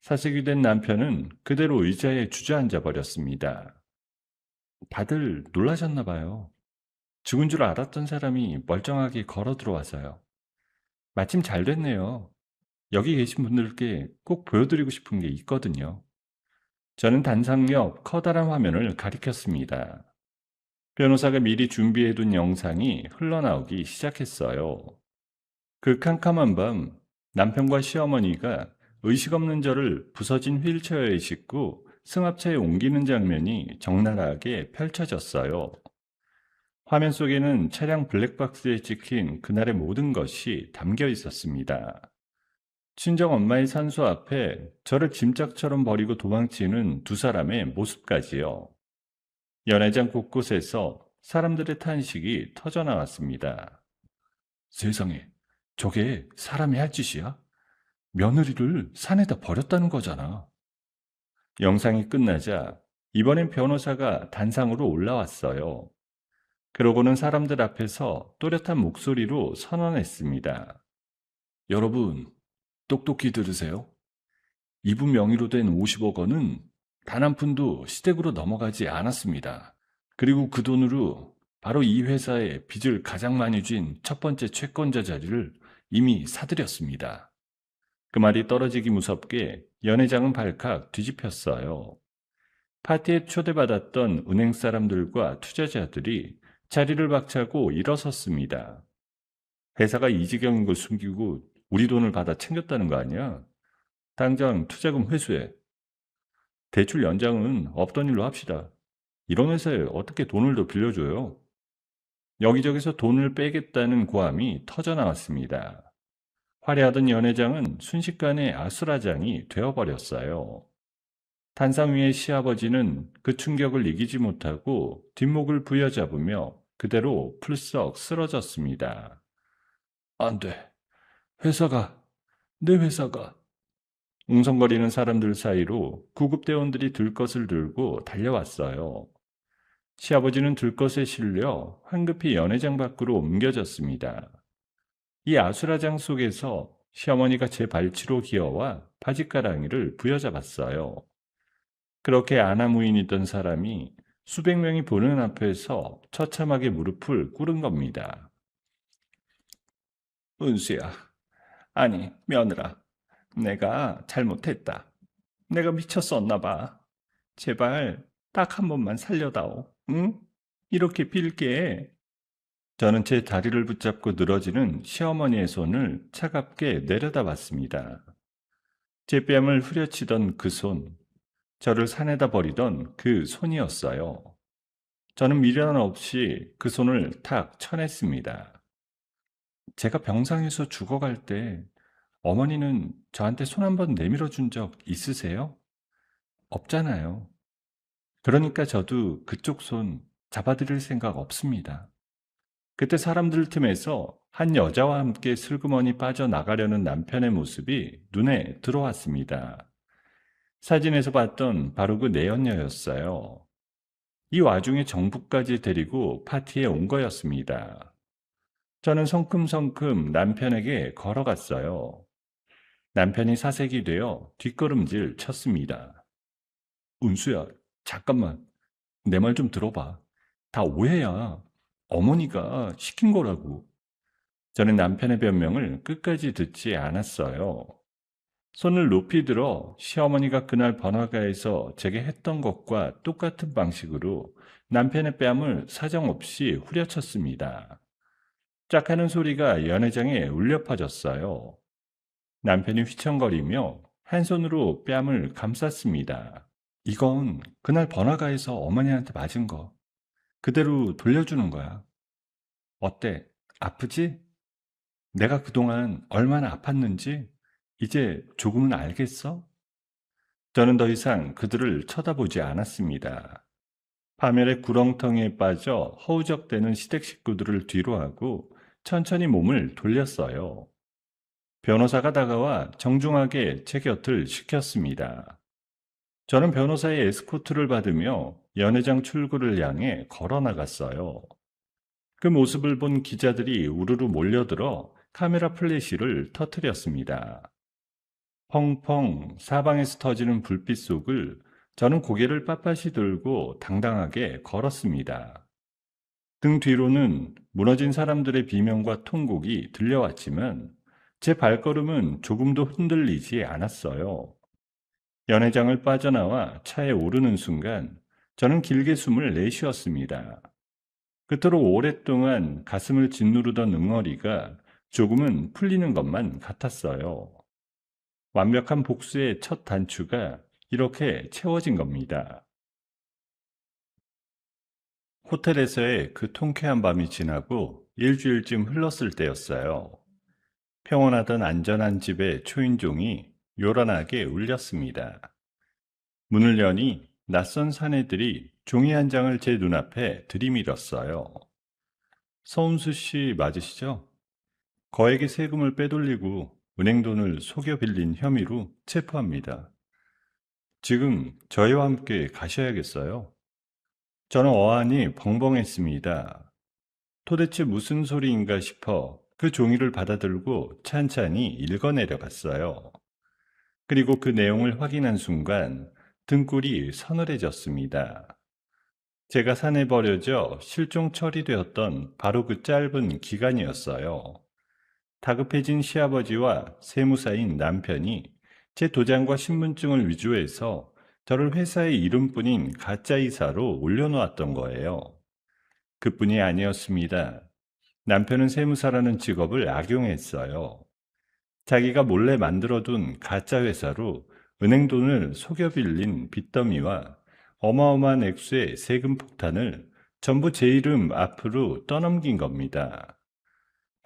Speaker 1: 사색이 된 남편은 그대로 의자에 주저앉아 버렸습니다. 다들 놀라셨나 봐요. 죽은 줄 알았던 사람이 멀쩡하게 걸어 들어와서요. 마침 잘 됐네요. 여기 계신 분들께 꼭 보여드리고 싶은 게 있거든요. 저는 단상 옆 커다란 화면을 가리켰습니다. 변호사가 미리 준비해둔 영상이 흘러나오기 시작했어요. 그 캄캄한 밤, 남편과 시어머니가 의식 없는 저를 부서진 휠체어에 싣고 승합차에 옮기는 장면이 적나라하게 펼쳐졌어요. 화면 속에는 차량 블랙박스에 찍힌 그날의 모든 것이 담겨 있었습니다. 친정 엄마의 산소 앞에 저를 짐짝처럼 버리고 도망치는 두 사람의 모습까지요. 연회장 곳곳에서 사람들의 탄식이 터져나왔습니다. 세상에, 저게 사람이 할 짓이야? 며느리를 산에다 버렸다는 거잖아. 영상이 끝나자 이번엔 변호사가 단상으로 올라왔어요. 그러고는 사람들 앞에서 또렷한 목소리로 선언했습니다. 여러분, 똑똑히 들으세요. 이분 명의로 된 50억 원은 단 한 푼도 시댁으로 넘어가지 않았습니다. 그리고 그 돈으로 바로 이 회사에 빚을 가장 많이 진 첫 번째 채권자 자리를 이미 사들였습니다. 그 말이 떨어지기 무섭게 연회장은 발칵 뒤집혔어요. 파티에 초대받았던 은행 사람들과 투자자들이 자리를 박차고 일어섰습니다. 회사가 이 지경인 걸 숨기고 우리 돈을 받아 챙겼다는 거 아니야? 당장 투자금 회수해. 대출 연장은 없던 일로 합시다. 이런 회사에 어떻게 돈을 더 빌려줘요? 여기저기서 돈을 빼겠다는 고함이 터져나왔습니다. 화려하던 연회장은 순식간에 아수라장이 되어버렸어요. 단상 위의 시아버지는 그 충격을 이기지 못하고 뒷목을 부여잡으며 그대로 풀썩 쓰러졌습니다. 안 돼. 회사가, 내 회사가. 웅성거리는 사람들 사이로 구급대원들이 들것을 들고 달려왔어요. 시아버지는 들것에 실려 황급히 연회장 밖으로 옮겨졌습니다. 이 아수라장 속에서 시어머니가 제 발치로 기어와 바짓가랑이를 부여잡았어요. 그렇게 아나무인이던 사람이 수백 명이 보는 앞에서 처참하게 무릎을 꿇은 겁니다. 은수야, 아니 며느라, 내가 잘못했다. 내가 미쳤었나 봐. 제발 딱 한 번만 살려다오. 응? 이렇게 빌게. 저는 제 다리를 붙잡고 늘어지는 시어머니의 손을 차갑게 내려다봤습니다. 제 뺨을 후려치던 그 손, 저를 산에다 버리던 그 손이었어요. 저는 미련 없이 그 손을 탁 쳐냈습니다. 제가 병상에서 죽어갈 때 어머니는 저한테 손 한 번 내밀어 준 적 있으세요? 없잖아요. 그러니까 저도 그쪽 손 잡아드릴 생각 없습니다. 그때 사람들 틈에서 한 여자와 함께 슬그머니 빠져나가려는 남편의 모습이 눈에 들어왔습니다. 사진에서 봤던 바로 그 내연녀였어요. 이 와중에 정부까지 데리고 파티에 온 거였습니다. 저는 성큼성큼 남편에게 걸어갔어요. 남편이 사색이 되어 뒷걸음질 쳤습니다. 은수야, 잠깐만. 내 말 좀 들어봐. 다 오해야. 어머니가 시킨 거라고. 저는 남편의 변명을 끝까지 듣지 않았어요. 손을 높이 들어 시어머니가 그날 번화가에서 제게 했던 것과 똑같은 방식으로 남편의 뺨을 사정없이 후려쳤습니다. 짝 하는 소리가 연회장에 울려 퍼졌어요. 남편이 휘청거리며 한 손으로 뺨을 감쌌습니다. 이건 그날 번화가에서 어머니한테 맞은 거 그대로 돌려주는 거야. 어때? 아프지? 내가 그동안 얼마나 아팠는지 이제 조금은 알겠어? 저는 더 이상 그들을 쳐다보지 않았습니다. 파멸의 구렁텅이에 빠져 허우적대는 시댁 식구들을 뒤로하고 천천히 몸을 돌렸어요. 변호사가 다가와 정중하게 제 곁을 지켰습니다. 저는 변호사의 에스코트를 받으며 연회장 출구를 향해 걸어 나갔어요. 그 모습을 본 기자들이 우르르 몰려들어 카메라 플래시를 터뜨렸습니다. 펑펑 사방에서 터지는 불빛 속을 저는 고개를 빳빳이 들고 당당하게 걸었습니다. 등 뒤로는 무너진 사람들의 비명과 통곡이 들려왔지만 제 발걸음은 조금도 흔들리지 않았어요. 연회장을 빠져나와 차에 오르는 순간 저는 길게 숨을 내쉬었습니다. 그토록 오랫동안 가슴을 짓누르던 응어리가 조금은 풀리는 것만 같았어요. 완벽한 복수의 첫 단추가 이렇게 채워진 겁니다. 호텔에서의 그 통쾌한 밤이 지나고 일주일쯤 흘렀을 때였어요. 평온하던 안전한 집의 초인종이 요란하게 울렸습니다. 문을 여니 낯선 사내들이 종이 한 장을 제 눈앞에 들이밀었어요. 서운수 씨 맞으시죠? 거액의 세금을 빼돌리고 은행 돈을 속여 빌린 혐의로 체포합니다. 지금 저희와 함께 가셔야겠어요. 저는 어안이 벙벙했습니다. 도대체 무슨 소리인가 싶어 그 종이를 받아들고 찬찬히 읽어내려갔어요. 그리고 그 내용을 확인한 순간 등골이 서늘해졌습니다. 제가 산에 버려져 실종 처리되었던 바로 그 짧은 기간이었어요. 다급해진 시아버지와 세무사인 남편이 제 도장과 신분증을 위조해서 저를 회사의 이름뿐인 가짜이사로 올려놓았던 거예요. 그뿐이 아니었습니다. 남편은 세무사라는 직업을 악용했어요. 자기가 몰래 만들어둔 가짜 회사로 은행 돈을 속여 빌린 빚더미와 어마어마한 액수의 세금 폭탄을 전부 제 이름 앞으로 떠넘긴 겁니다.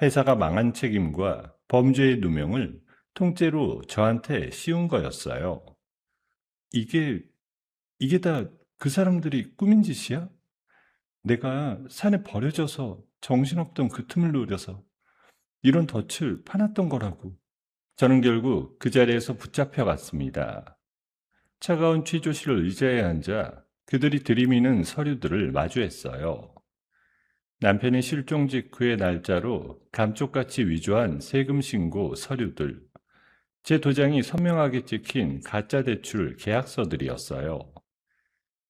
Speaker 1: 회사가 망한 책임과 범죄의 누명을 통째로 저한테 씌운 거였어요. 이게, 이게 다 그 사람들이 꾸민 짓이야? 내가 산에 버려져서 정신없던 그 틈을 노려서 이런 덫을 파놨던 거라고. 저는 결국 그 자리에서 붙잡혀갔습니다. 차가운 취조실 의자에 앉아 그들이 들이미는 서류들을 마주했어요. 남편의 실종 직후의 날짜로 감쪽같이 위조한 세금 신고 서류들, 제 도장이 선명하게 찍힌 가짜 대출 계약서들이었어요.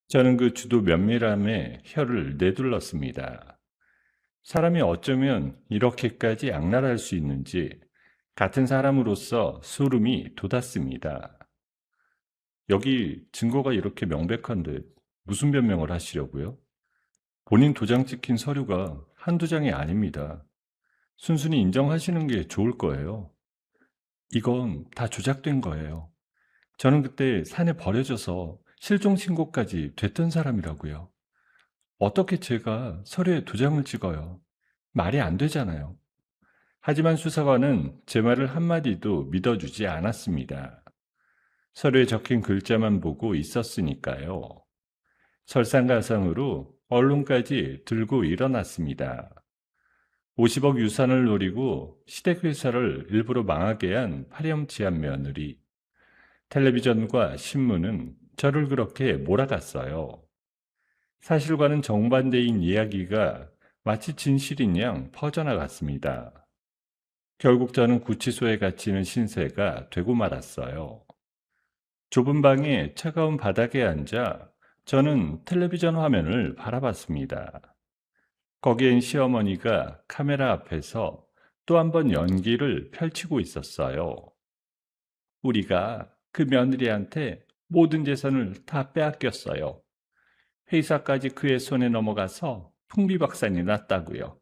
Speaker 1: 저는 그 주도 면밀함에 혀를 내둘렀습니다. 사람이 어쩌면 이렇게까지 악랄할 수 있는지 같은 사람으로서 소름이 돋았습니다. 여기 증거가 이렇게 명백한데 무슨 변명을 하시려고요? 본인 도장 찍힌 서류가 한두 장이 아닙니다. 순순히 인정하시는 게 좋을 거예요. 이건 다 조작된 거예요. 저는 그때 산에 버려져서 실종 신고까지 됐던 사람이라고요. 어떻게 제가 서류에 도장을 찍어요? 말이 안 되잖아요. 하지만 수사관은 제 말을 한마디도 믿어주지 않았습니다. 서류에 적힌 글자만 보고 있었으니까요. 설상가상으로 언론까지 들고 일어났습니다. 50억 유산을 노리고 시댁회사를 일부러 망하게 한 파렴치한 며느리. 텔레비전과 신문은 저를 그렇게 몰아갔어요. 사실과는 정반대인 이야기가 마치 진실인 양 퍼져나갔습니다. 결국 저는 구치소에 갇히는 신세가 되고 말았어요. 좁은 방의 차가운 바닥에 앉아 저는 텔레비전 화면을 바라봤습니다. 거기엔 시어머니가 카메라 앞에서 또 한 번 연기를 펼치고 있었어요. 우리가 그 며느리한테 모든 재산을 다 빼앗겼어요. 회사까지 그의 손에 넘어가서 풍비박산이 났다고요.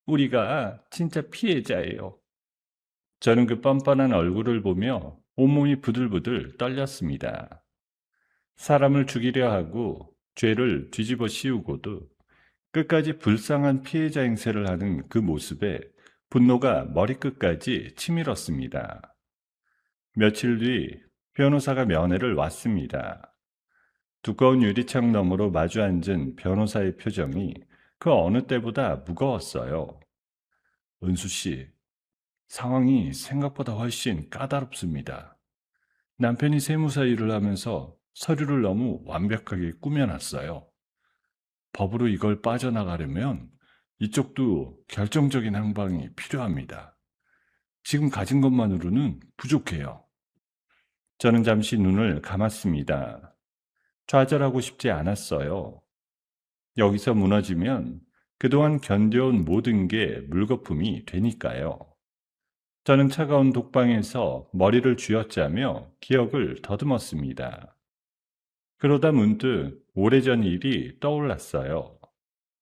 Speaker 1: 우리가 진짜 피해자예요. 저는 그 뻔뻔한 얼굴을 보며 온몸이 부들부들 떨렸습니다. 사람을 죽이려 하고 죄를 뒤집어 씌우고도 끝까지 불쌍한 피해자 행세를 하는 그 모습에 분노가 머리끝까지 치밀었습니다. 며칠 뒤 변호사가 면회를 왔습니다. 두꺼운 유리창 너머로 마주 앉은 변호사의 표정이 그 어느 때보다 무거웠어요. 은수 씨, 상황이 생각보다 훨씬 까다롭습니다. 남편이 세무사 일을 하면서 서류를 너무 완벽하게 꾸며놨어요. 법으로 이걸 빠져나가려면 이쪽도 결정적인 항방이 필요합니다. 지금 가진 것만으로는 부족해요. 저는 잠시 눈을 감았습니다. 좌절하고 싶지 않았어요. 여기서 무너지면 그동안 견뎌온 모든 게 물거품이 되니까요. 저는 차가운 독방에서 머리를 쥐어짜며 기억을 더듬었습니다. 그러다 문득 오래전 일이 떠올랐어요.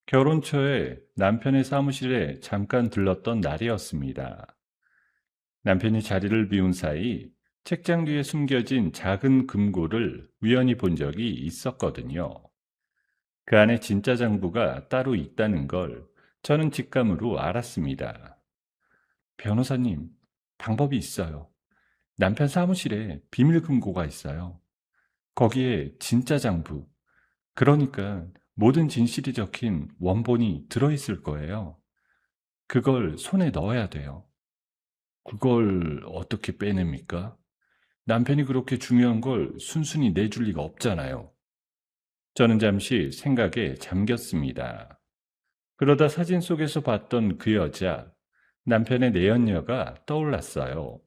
Speaker 1: 결혼 초에 남편의 사무실에 잠깐 들렀던 날이었습니다. 남편이 자리를 비운 사이 책장 뒤에 숨겨진 작은 금고를 우연히 본 적이 있었거든요. 그 안에 진짜 장부가 따로 있다는 걸 저는 직감으로 알았습니다. 변호사님, 방법이 있어요. 남편 사무실에 비밀 금고가 있어요. 거기에 진짜 장부, 그러니까 모든 진실이 적힌 원본이 들어있을 거예요. 그걸 손에 넣어야 돼요. 그걸 어떻게 빼냅니까? 남편이 그렇게 중요한 걸 순순히 내줄 리가 없잖아요. 저는 잠시 생각에 잠겼습니다. 그러다 사진 속에서 봤던 그 여자, 남편의 내연녀가 떠올랐어요.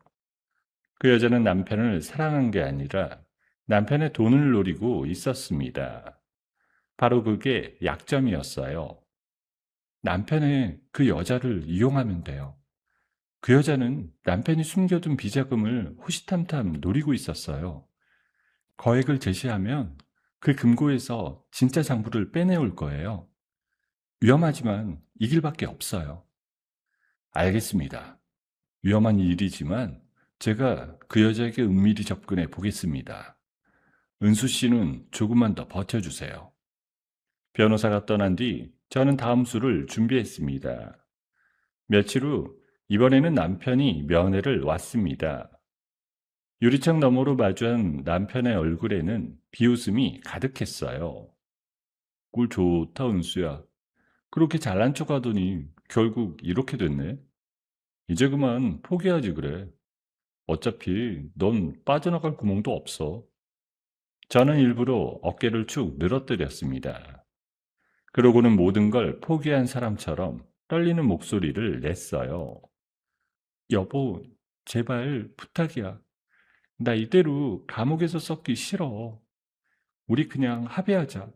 Speaker 1: 그 여자는 남편을 사랑한 게 아니라 남편의 돈을 노리고 있었습니다. 바로 그게 약점이었어요. 남편의 그 여자를 이용하면 돼요. 그 여자는 남편이 숨겨둔 비자금을 호시탐탐 노리고 있었어요. 거액을 제시하면 그 금고에서 진짜 장부를 빼내올 거예요. 위험하지만 이 길밖에 없어요. 알겠습니다. 위험한 일이지만 제가 그 여자에게 은밀히 접근해 보겠습니다. 은수 씨는 조금만 더 버텨주세요. 변호사가 떠난 뒤 저는 다음 수를 준비했습니다. 며칠 후 이번에는 남편이 면회를 왔습니다. 유리창 너머로 마주한 남편의 얼굴에는 비웃음이 가득했어요. 꿀 좋다, 은수야. 그렇게 잘난 척 하더니 결국 이렇게 됐네. 이제 그만 포기하지 그래. 어차피 넌 빠져나갈 구멍도 없어. 저는 일부러 어깨를 축 늘어뜨렸습니다. 그러고는 모든 걸 포기한 사람처럼 떨리는 목소리를 냈어요. 여보, 제발 부탁이야. 나 이대로 감옥에서 썩기 싫어. 우리 그냥 합의하자.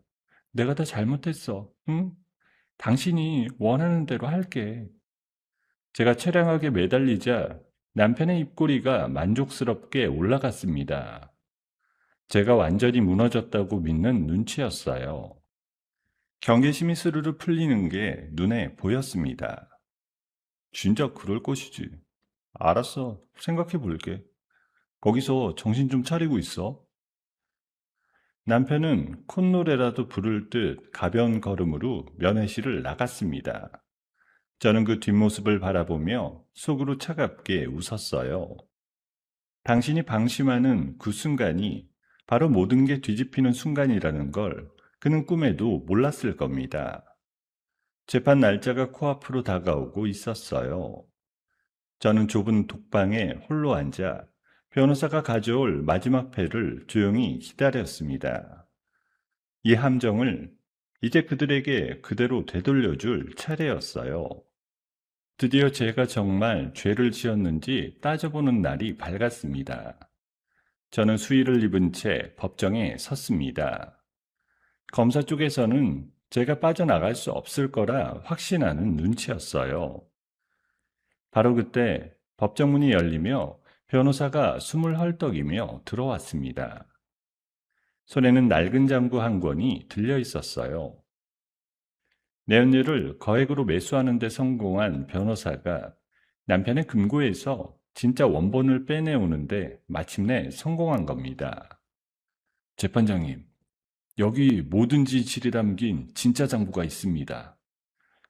Speaker 1: 내가 다 잘못했어. 응? 당신이 원하는 대로 할게. 제가 처량하게 매달리자 남편의 입꼬리가 만족스럽게 올라갔습니다. 제가 완전히 무너졌다고 믿는 눈치였어요. 경계심이 스르르 풀리는 게 눈에 보였습니다. 진짜 그럴 것이지. 알았어. 생각해 볼게. 거기서 정신 좀 차리고 있어. 남편은 콧노래라도 부를 듯 가벼운 걸음으로 면회실을 나갔습니다. 저는 그 뒷모습을 바라보며 속으로 차갑게 웃었어요. 당신이 방심하는 그 순간이 바로 모든 게 뒤집히는 순간이라는 걸 그는 꿈에도 몰랐을 겁니다. 재판 날짜가 코앞으로 다가오고 있었어요. 저는 좁은 독방에 홀로 앉아 변호사가 가져올 마지막 패를 조용히 기다렸습니다. 이 함정을 이제 그들에게 그대로 되돌려줄 차례였어요. 드디어 제가 정말 죄를 지었는지 따져보는 날이 밝았습니다. 저는 수의를 입은 채 법정에 섰습니다. 검사 쪽에서는 제가 빠져나갈 수 없을 거라 확신하는 눈치였어요. 바로 그때 법정문이 열리며 변호사가 숨을 헐떡이며 들어왔습니다. 손에는 낡은 장부 한 권이 들려 있었어요. 내연녀를 거액으로 매수하는 데 성공한 변호사가 남편의 금고에서 진짜 원본을 빼내오는데 마침내 성공한 겁니다. 재판장님, 여기 모든 진실이 담긴 진짜 장부가 있습니다.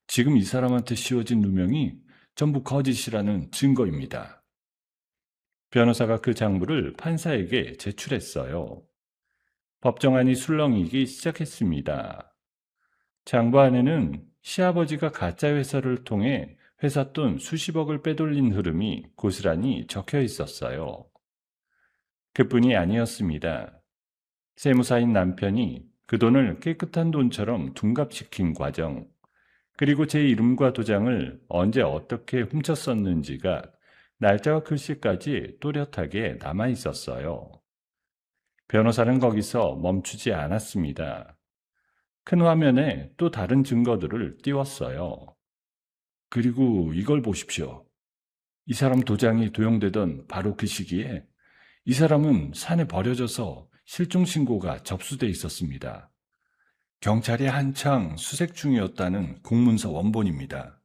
Speaker 1: 지금 이 사람한테 씌워진 누명이 전부 거짓이라는 증거입니다. 변호사가 그 장부를 판사에게 제출했어요. 법정안이 술렁이기 시작했습니다. 장부 안에는 시아버지가 가짜 회사를 통해 회사 돈 수십억을 빼돌린 흐름이 고스란히 적혀 있었어요. 그뿐이 아니었습니다. 세무사인 남편이 그 돈을 깨끗한 돈처럼 둔갑시킨 과정, 그리고 제 이름과 도장을 언제 어떻게 훔쳤었는지가 날짜와 글씨까지 또렷하게 남아 있었어요. 변호사는 거기서 멈추지 않았습니다. 큰 화면에 또 다른 증거들을 띄웠어요. 그리고 이걸 보십시오. 이 사람 도장이 도용되던 바로 그 시기에 이 사람은 산에 버려져서 실종신고가 접수돼 있었습니다. 경찰이 한창 수색 중이었다는 공문서 원본입니다.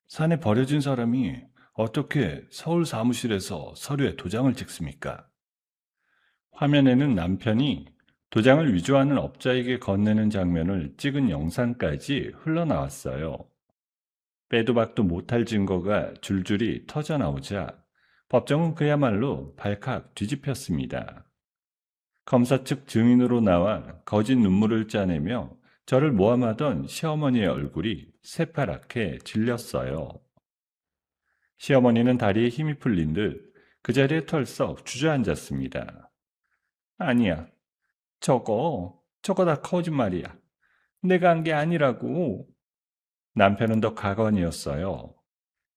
Speaker 1: 산에 버려진 사람이 어떻게 서울 사무실에서 서류에 도장을 찍습니까? 화면에는 남편이 도장을 위조하는 업자에게 건네는 장면을 찍은 영상까지 흘러나왔어요. 빼도 박도 못할 증거가 줄줄이 터져나오자 법정은 그야말로 발칵 뒤집혔습니다. 검사 측 증인으로 나와 거짓 눈물을 짜내며 저를 모함하던 시어머니의 얼굴이 새파랗게 질렸어요. 시어머니는 다리에 힘이 풀린 듯 그 자리에 털썩 주저앉았습니다. 아니야, 저거 다 거짓말이야. 내가 한 게 아니라고. 남편은 더 가관이었어요.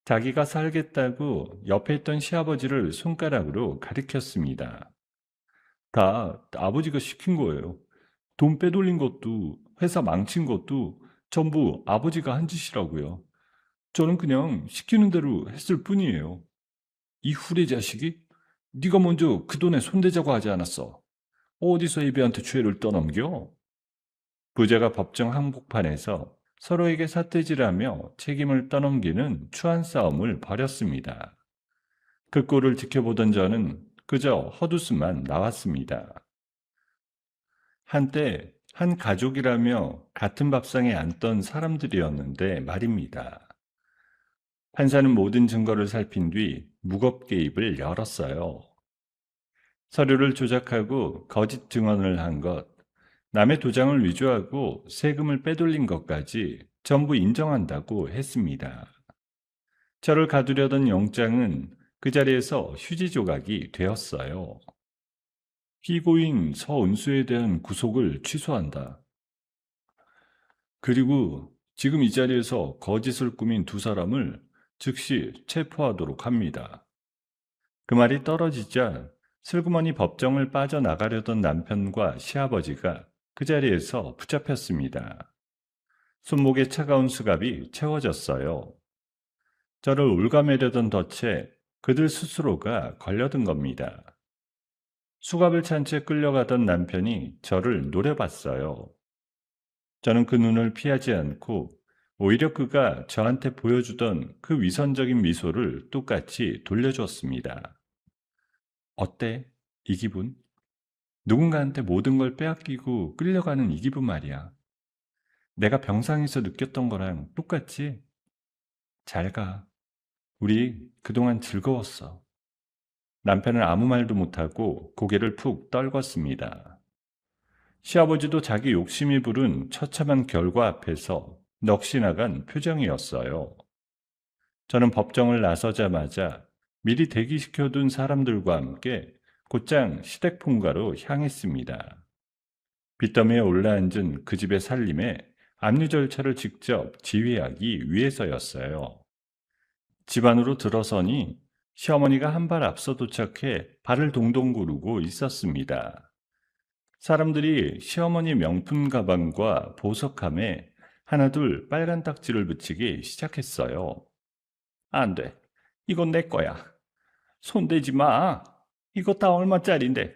Speaker 1: 자기가 살겠다고 옆에 있던 시아버지를 손가락으로 가리켰습니다. 다 아버지가 시킨 거예요. 돈 빼돌린 것도 회사 망친 것도 전부 아버지가 한 짓이라고요. 저는 그냥 시키는 대로 했을 뿐이에요. 이 후레 자식이? 네가 먼저 그 돈에 손대자고 하지 않았어. 어디서 애비한테 죄를 떠넘겨? 부자가 법정 한복판에서 서로에게 삿대질하며 책임을 떠넘기는 추한 싸움을 벌였습니다. 그 꼴을 지켜보던 저는 그저 헛웃음만 나왔습니다. 한때 한 가족이라며 같은 밥상에 앉던 사람들이었는데 말입니다. 판사는 모든 증거를 살핀 뒤 무겁게 입을 열었어요. 서류를 조작하고 거짓 증언을 한 것, 남의 도장을 위조하고 세금을 빼돌린 것까지 전부 인정한다고 했습니다. 저를 가두려던 영장은 그 자리에서 휴지 조각이 되었어요. 피고인 서은수에 대한 구속을 취소한다. 그리고 지금 이 자리에서 거짓을 꾸민 두 사람을 즉시 체포하도록 합니다. 그 말이 떨어지자 슬그머니 법정을 빠져나가려던 남편과 시아버지가 그 자리에서 붙잡혔습니다. 손목에 차가운 수갑이 채워졌어요. 저를 올가매려던 덫에 그들 스스로가 걸려든 겁니다. 수갑을 찬 채 끌려가던 남편이 저를 노려봤어요. 저는 그 눈을 피하지 않고 오히려 그가 저한테 보여주던 그 위선적인 미소를 똑같이 돌려주었습니다. 어때? 이 기분? 누군가한테 모든 걸 빼앗기고 끌려가는 이 기분 말이야. 내가 병상에서 느꼈던 거랑 똑같지? 잘 가. 우리 그동안 즐거웠어. 남편은 아무 말도 못하고 고개를 푹 떨궜습니다. 시아버지도 자기 욕심이 부른 처참한 결과 앞에서 넋이 나간 표정이었어요. 저는 법정을 나서자마자 미리 대기시켜둔 사람들과 함께 곧장 시댁본가로 향했습니다. 빚더미에 올라앉은 그 집의 살림에 압류 절차를 직접 지휘하기 위해서였어요. 집 안으로 들어서니 시어머니가 한 발 앞서 도착해 발을 동동 구르고 있었습니다. 사람들이 시어머니 명품 가방과 보석함에 하나둘 빨간 딱지를 붙이기 시작했어요. 안 돼. 이건 내 거야. 손대지 마. 이거 다 얼마짜린데.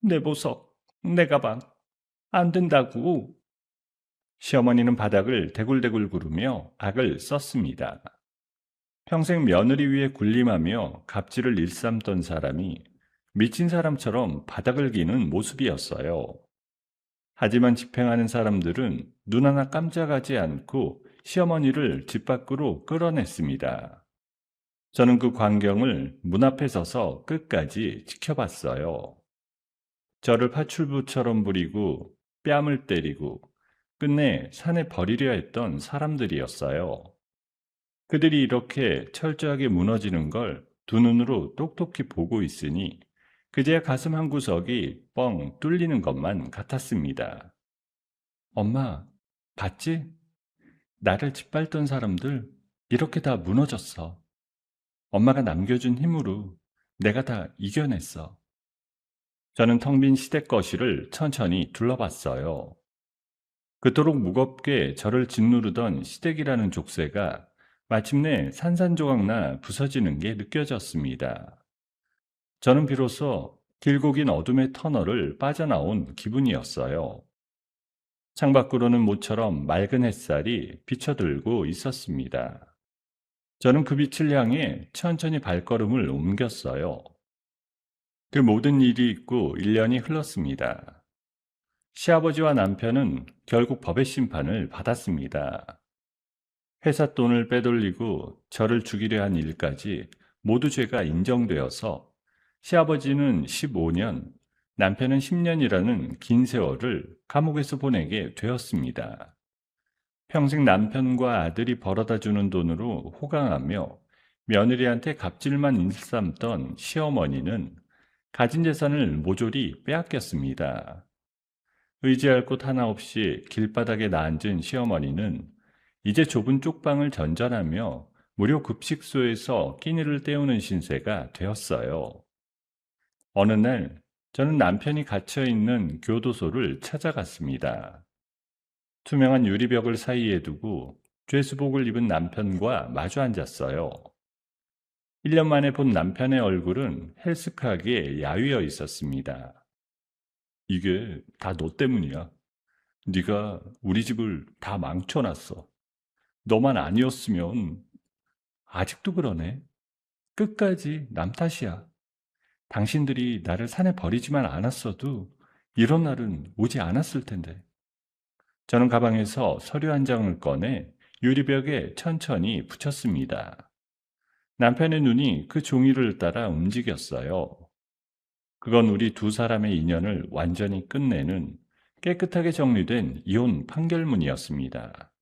Speaker 1: 내 보석, 내 가방. 안 된다고. 시어머니는 바닥을 대굴대굴 구르며 악을 썼습니다. 평생 며느리 위에 군림하며 갑질을 일삼던 사람이 미친 사람처럼 바닥을 기는 모습이었어요. 하지만 집행하는 사람들은 눈 하나 깜짝하지 않고 시어머니를 집 밖으로 끌어냈습니다. 저는 그 광경을 문 앞에 서서 끝까지 지켜봤어요. 저를 파출부처럼 부리고 뺨을 때리고 끝내 산에 버리려 했던 사람들이었어요. 그들이 이렇게 철저하게 무너지는 걸 두 눈으로 똑똑히 보고 있으니 그제야 가슴 한구석이 뻥 뚫리는 것만 같았습니다. 엄마, 봤지? 나를 짓밟던 사람들 이렇게 다 무너졌어. 엄마가 남겨준 힘으로 내가 다 이겨냈어. 저는 텅 빈 시댁 거실을 천천히 둘러봤어요. 그토록 무겁게 저를 짓누르던 시댁이라는 족쇄가 마침내 산산조각나 부서지는 게 느껴졌습니다. 저는 비로소 길고 긴 어둠의 터널을 빠져나온 기분이었어요. 창밖으로는 모처럼 맑은 햇살이 비쳐들고 있었습니다. 저는 그 빛을 향해 천천히 발걸음을 옮겼어요. 그 모든 일이 있고 1년이 흘렀습니다. 시아버지와 남편은 결국 법의 심판을 받았습니다. 회사 돈을 빼돌리고 저를 죽이려 한 일까지 모두 죄가 인정되어서 시아버지는 15년, 남편은 10년이라는 긴 세월을 감옥에서 보내게 되었습니다. 평생 남편과 아들이 벌어다 주는 돈으로 호강하며 며느리한테 갑질만 일삼던 시어머니는 가진 재산을 모조리 빼앗겼습니다. 의지할 곳 하나 없이 길바닥에 나앉은 시어머니는 이제 좁은 쪽방을 전전하며 무료 급식소에서 끼니를 때우는 신세가 되었어요. 어느 날 저는 남편이 갇혀있는 교도소를 찾아갔습니다. 투명한 유리벽을 사이에 두고 죄수복을 입은 남편과 마주 앉았어요. 1년 만에 본 남편의 얼굴은 헬스크하게 야위어 있었습니다. 이게 다 너 때문이야. 네가 우리 집을 다 망쳐놨어. 너만 아니었으면. 아직도 그러네. 끝까지 남 탓이야. 당신들이 나를 산에 버리지만 않았어도 이런 날은 오지 않았을 텐데. 저는 가방에서 서류 한 장을 꺼내 유리벽에 천천히 붙였습니다. 남편의 눈이 그 종이를 따라 움직였어요. 그건 우리 두 사람의 인연을 완전히 끝내는 깨끗하게 정리된 이혼 판결문이었습니다.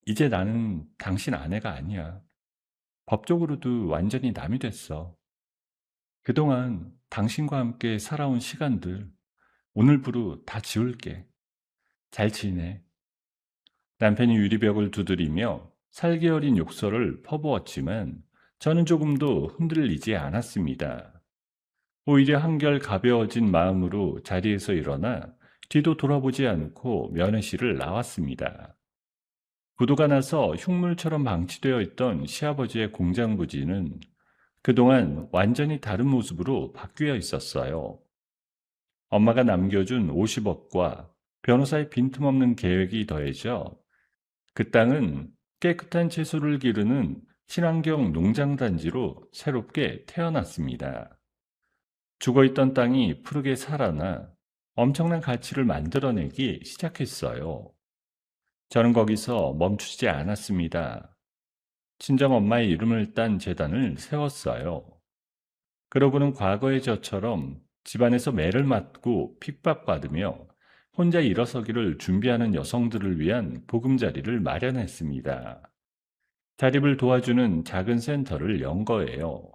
Speaker 1: 이제 나는 당신 아내가 아니야. 법적으로도 완전히 남이 됐어. 그동안 당신과 함께 살아온 시간들 오늘부로 다 지울게. 잘 지내. 남편이 유리벽을 두드리며 살기 어린 욕설을 퍼부었지만 저는 조금도 흔들리지 않았습니다. 오히려 한결 가벼워진 마음으로 자리에서 일어나 뒤도 돌아보지 않고 면회실을 나왔습니다. 부도가 나서 흉물처럼 방치되어 있던 시아버지의 공장 부지는 그동안 완전히 다른 모습으로 바뀌어 있었어요. 엄마가 남겨준 50억과 변호사의 빈틈없는 계획이 더해져 그 땅은 깨끗한 채소를 기르는 친환경 농장단지로 새롭게 태어났습니다. 죽어있던 땅이 푸르게 살아나 엄청난 가치를 만들어내기 시작했어요. 저는 거기서 멈추지 않았습니다. 친정엄마의 이름을 딴 재단을 세웠어요. 그러고는 과거의 저처럼 집안에서 매를 맞고 핍박받으며 혼자 일어서기를 준비하는 여성들을 위한 보금자리를 마련했습니다. 자립을 도와주는 작은 센터를 연 거예요.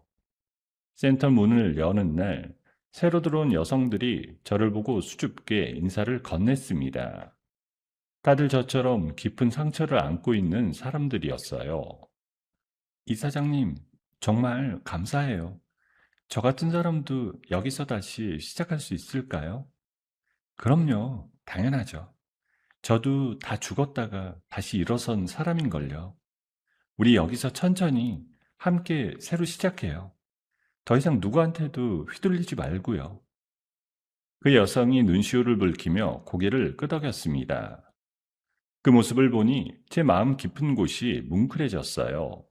Speaker 1: 센터 문을 여는 날 새로 들어온 여성들이 저를 보고 수줍게 인사를 건넸습니다. 다들 저처럼 깊은 상처를 안고 있는 사람들이었어요. 이사장님, 정말 감사해요. 저 같은 사람도 여기서 다시 시작할 수 있을까요? 그럼요, 당연하죠. 저도 다 죽었다가 다시 일어선 사람인걸요. 우리 여기서 천천히 함께 새로 시작해요. 더 이상 누구한테도 휘둘리지 말고요. 그 여성이 눈시울을 붉히며 고개를 끄덕였습니다. 그 모습을 보니 제 마음 깊은 곳이 뭉클해졌어요.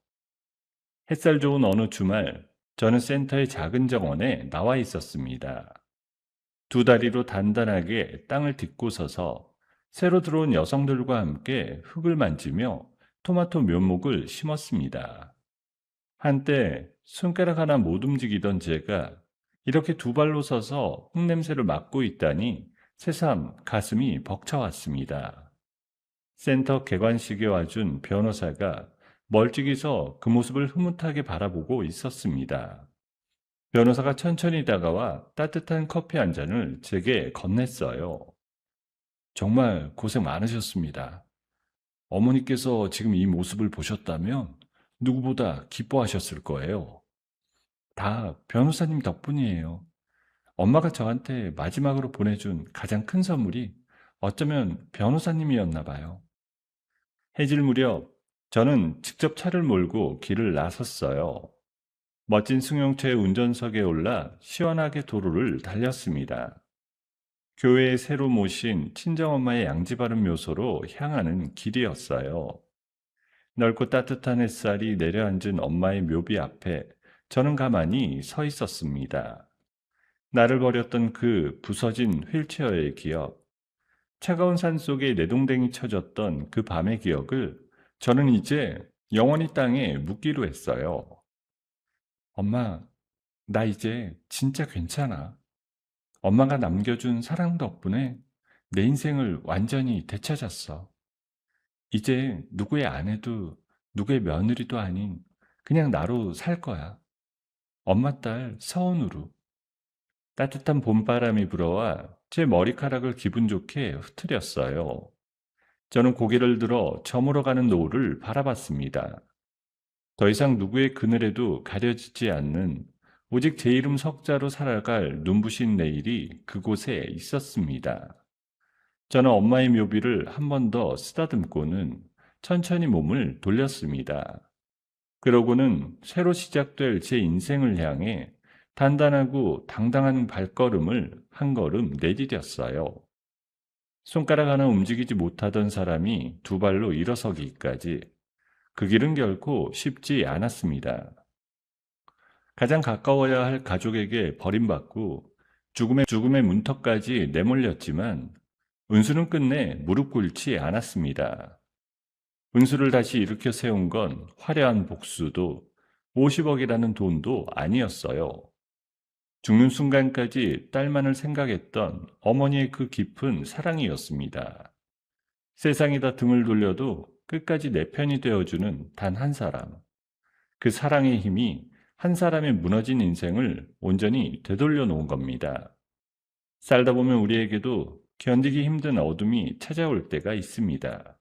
Speaker 1: 햇살 좋은 어느 주말, 저는 센터의 작은 정원에 나와 있었습니다. 두 다리로 단단하게 땅을 딛고 서서 새로 들어온 여성들과 함께 흙을 만지며 토마토 묘목을 심었습니다. 한때 손가락 하나 못 움직이던 제가 이렇게 두 발로 서서 흙냄새를 맡고 있다니 새삼 가슴이 벅차왔습니다. 센터 개관식에 와준 변호사가 멀찍이서 그 모습을 흐뭇하게 바라보고 있었습니다. 변호사가 천천히 다가와 따뜻한 커피 한 잔을 제게 건넸어요. 정말 고생 많으셨습니다. 어머니께서 지금 이 모습을 보셨다면 누구보다 기뻐하셨을 거예요. 다 변호사님 덕분이에요. 엄마가 저한테 마지막으로 보내준 가장 큰 선물이 어쩌면 변호사님이었나 봐요. 해질 무렵 저는 직접 차를 몰고 길을 나섰어요. 멋진 승용차의 운전석에 올라 시원하게 도로를 달렸습니다. 교회에 새로 모신 친정엄마의 양지바른 묘소로 향하는 길이었어요. 넓고 따뜻한 햇살이 내려앉은 엄마의 묘비 앞에 저는 가만히 서 있었습니다. 나를 버렸던 그 부서진 휠체어의 기억, 차가운 산속에 내동댕이 쳐졌던 그 밤의 기억을 저는 이제 영원히 땅에 묻기로 했어요. 엄마, 나 이제 진짜 괜찮아. 엄마가 남겨준 사랑 덕분에 내 인생을 완전히 되찾았어. 이제 누구의 아내도 누구의 며느리도 아닌 그냥 나로 살 거야. 엄마 딸 서은우로. 따뜻한 봄바람이 불어와 제 머리카락을 기분 좋게 흐트렸어요. 저는 고개를 들어 저물어가는 노을을 바라봤습니다. 더 이상 누구의 그늘에도 가려지지 않는 오직 제 이름 석자로 살아갈 눈부신 내일이 그곳에 있었습니다. 저는 엄마의 묘비를 한 번 더 쓰다듬고는 천천히 몸을 돌렸습니다. 그러고는 새로 시작될 제 인생을 향해 단단하고 당당한 발걸음을 한 걸음 내디뎠어요. 손가락 하나 움직이지 못하던 사람이 두 발로 일어서기까지 그 길은 결코 쉽지 않았습니다. 가장 가까워야 할 가족에게 버림받고 죽음의 문턱까지 내몰렸지만 은수는 끝내 무릎 꿇지 않았습니다. 은수를 다시 일으켜 세운 건 화려한 복수도 50억이라는 돈도 아니었어요. 죽는 순간까지 딸만을 생각했던 어머니의 그 깊은 사랑이었습니다. 세상이 다 등을 돌려도 끝까지 내 편이 되어주는 단 한 사람. 그 사랑의 힘이 한 사람의 무너진 인생을 온전히 되돌려 놓은 겁니다. 살다 보면 우리에게도 견디기 힘든 어둠이 찾아올 때가 있습니다.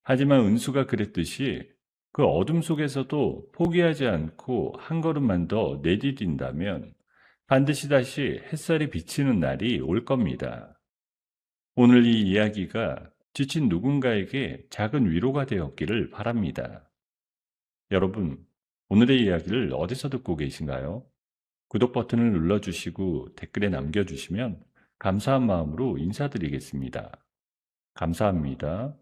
Speaker 1: 하지만 은수가 그랬듯이 그 어둠 속에서도 포기하지 않고 한 걸음만 더 내디딘다면 반드시 다시 햇살이 비치는 날이 올 겁니다. 오늘 이 이야기가 지친 누군가에게 작은 위로가 되었기를 바랍니다. 여러분, 오늘의 이야기를 어디서 듣고 계신가요? 구독 버튼을 눌러주시고 댓글에 남겨주시면 감사한 마음으로 인사드리겠습니다. 감사합니다.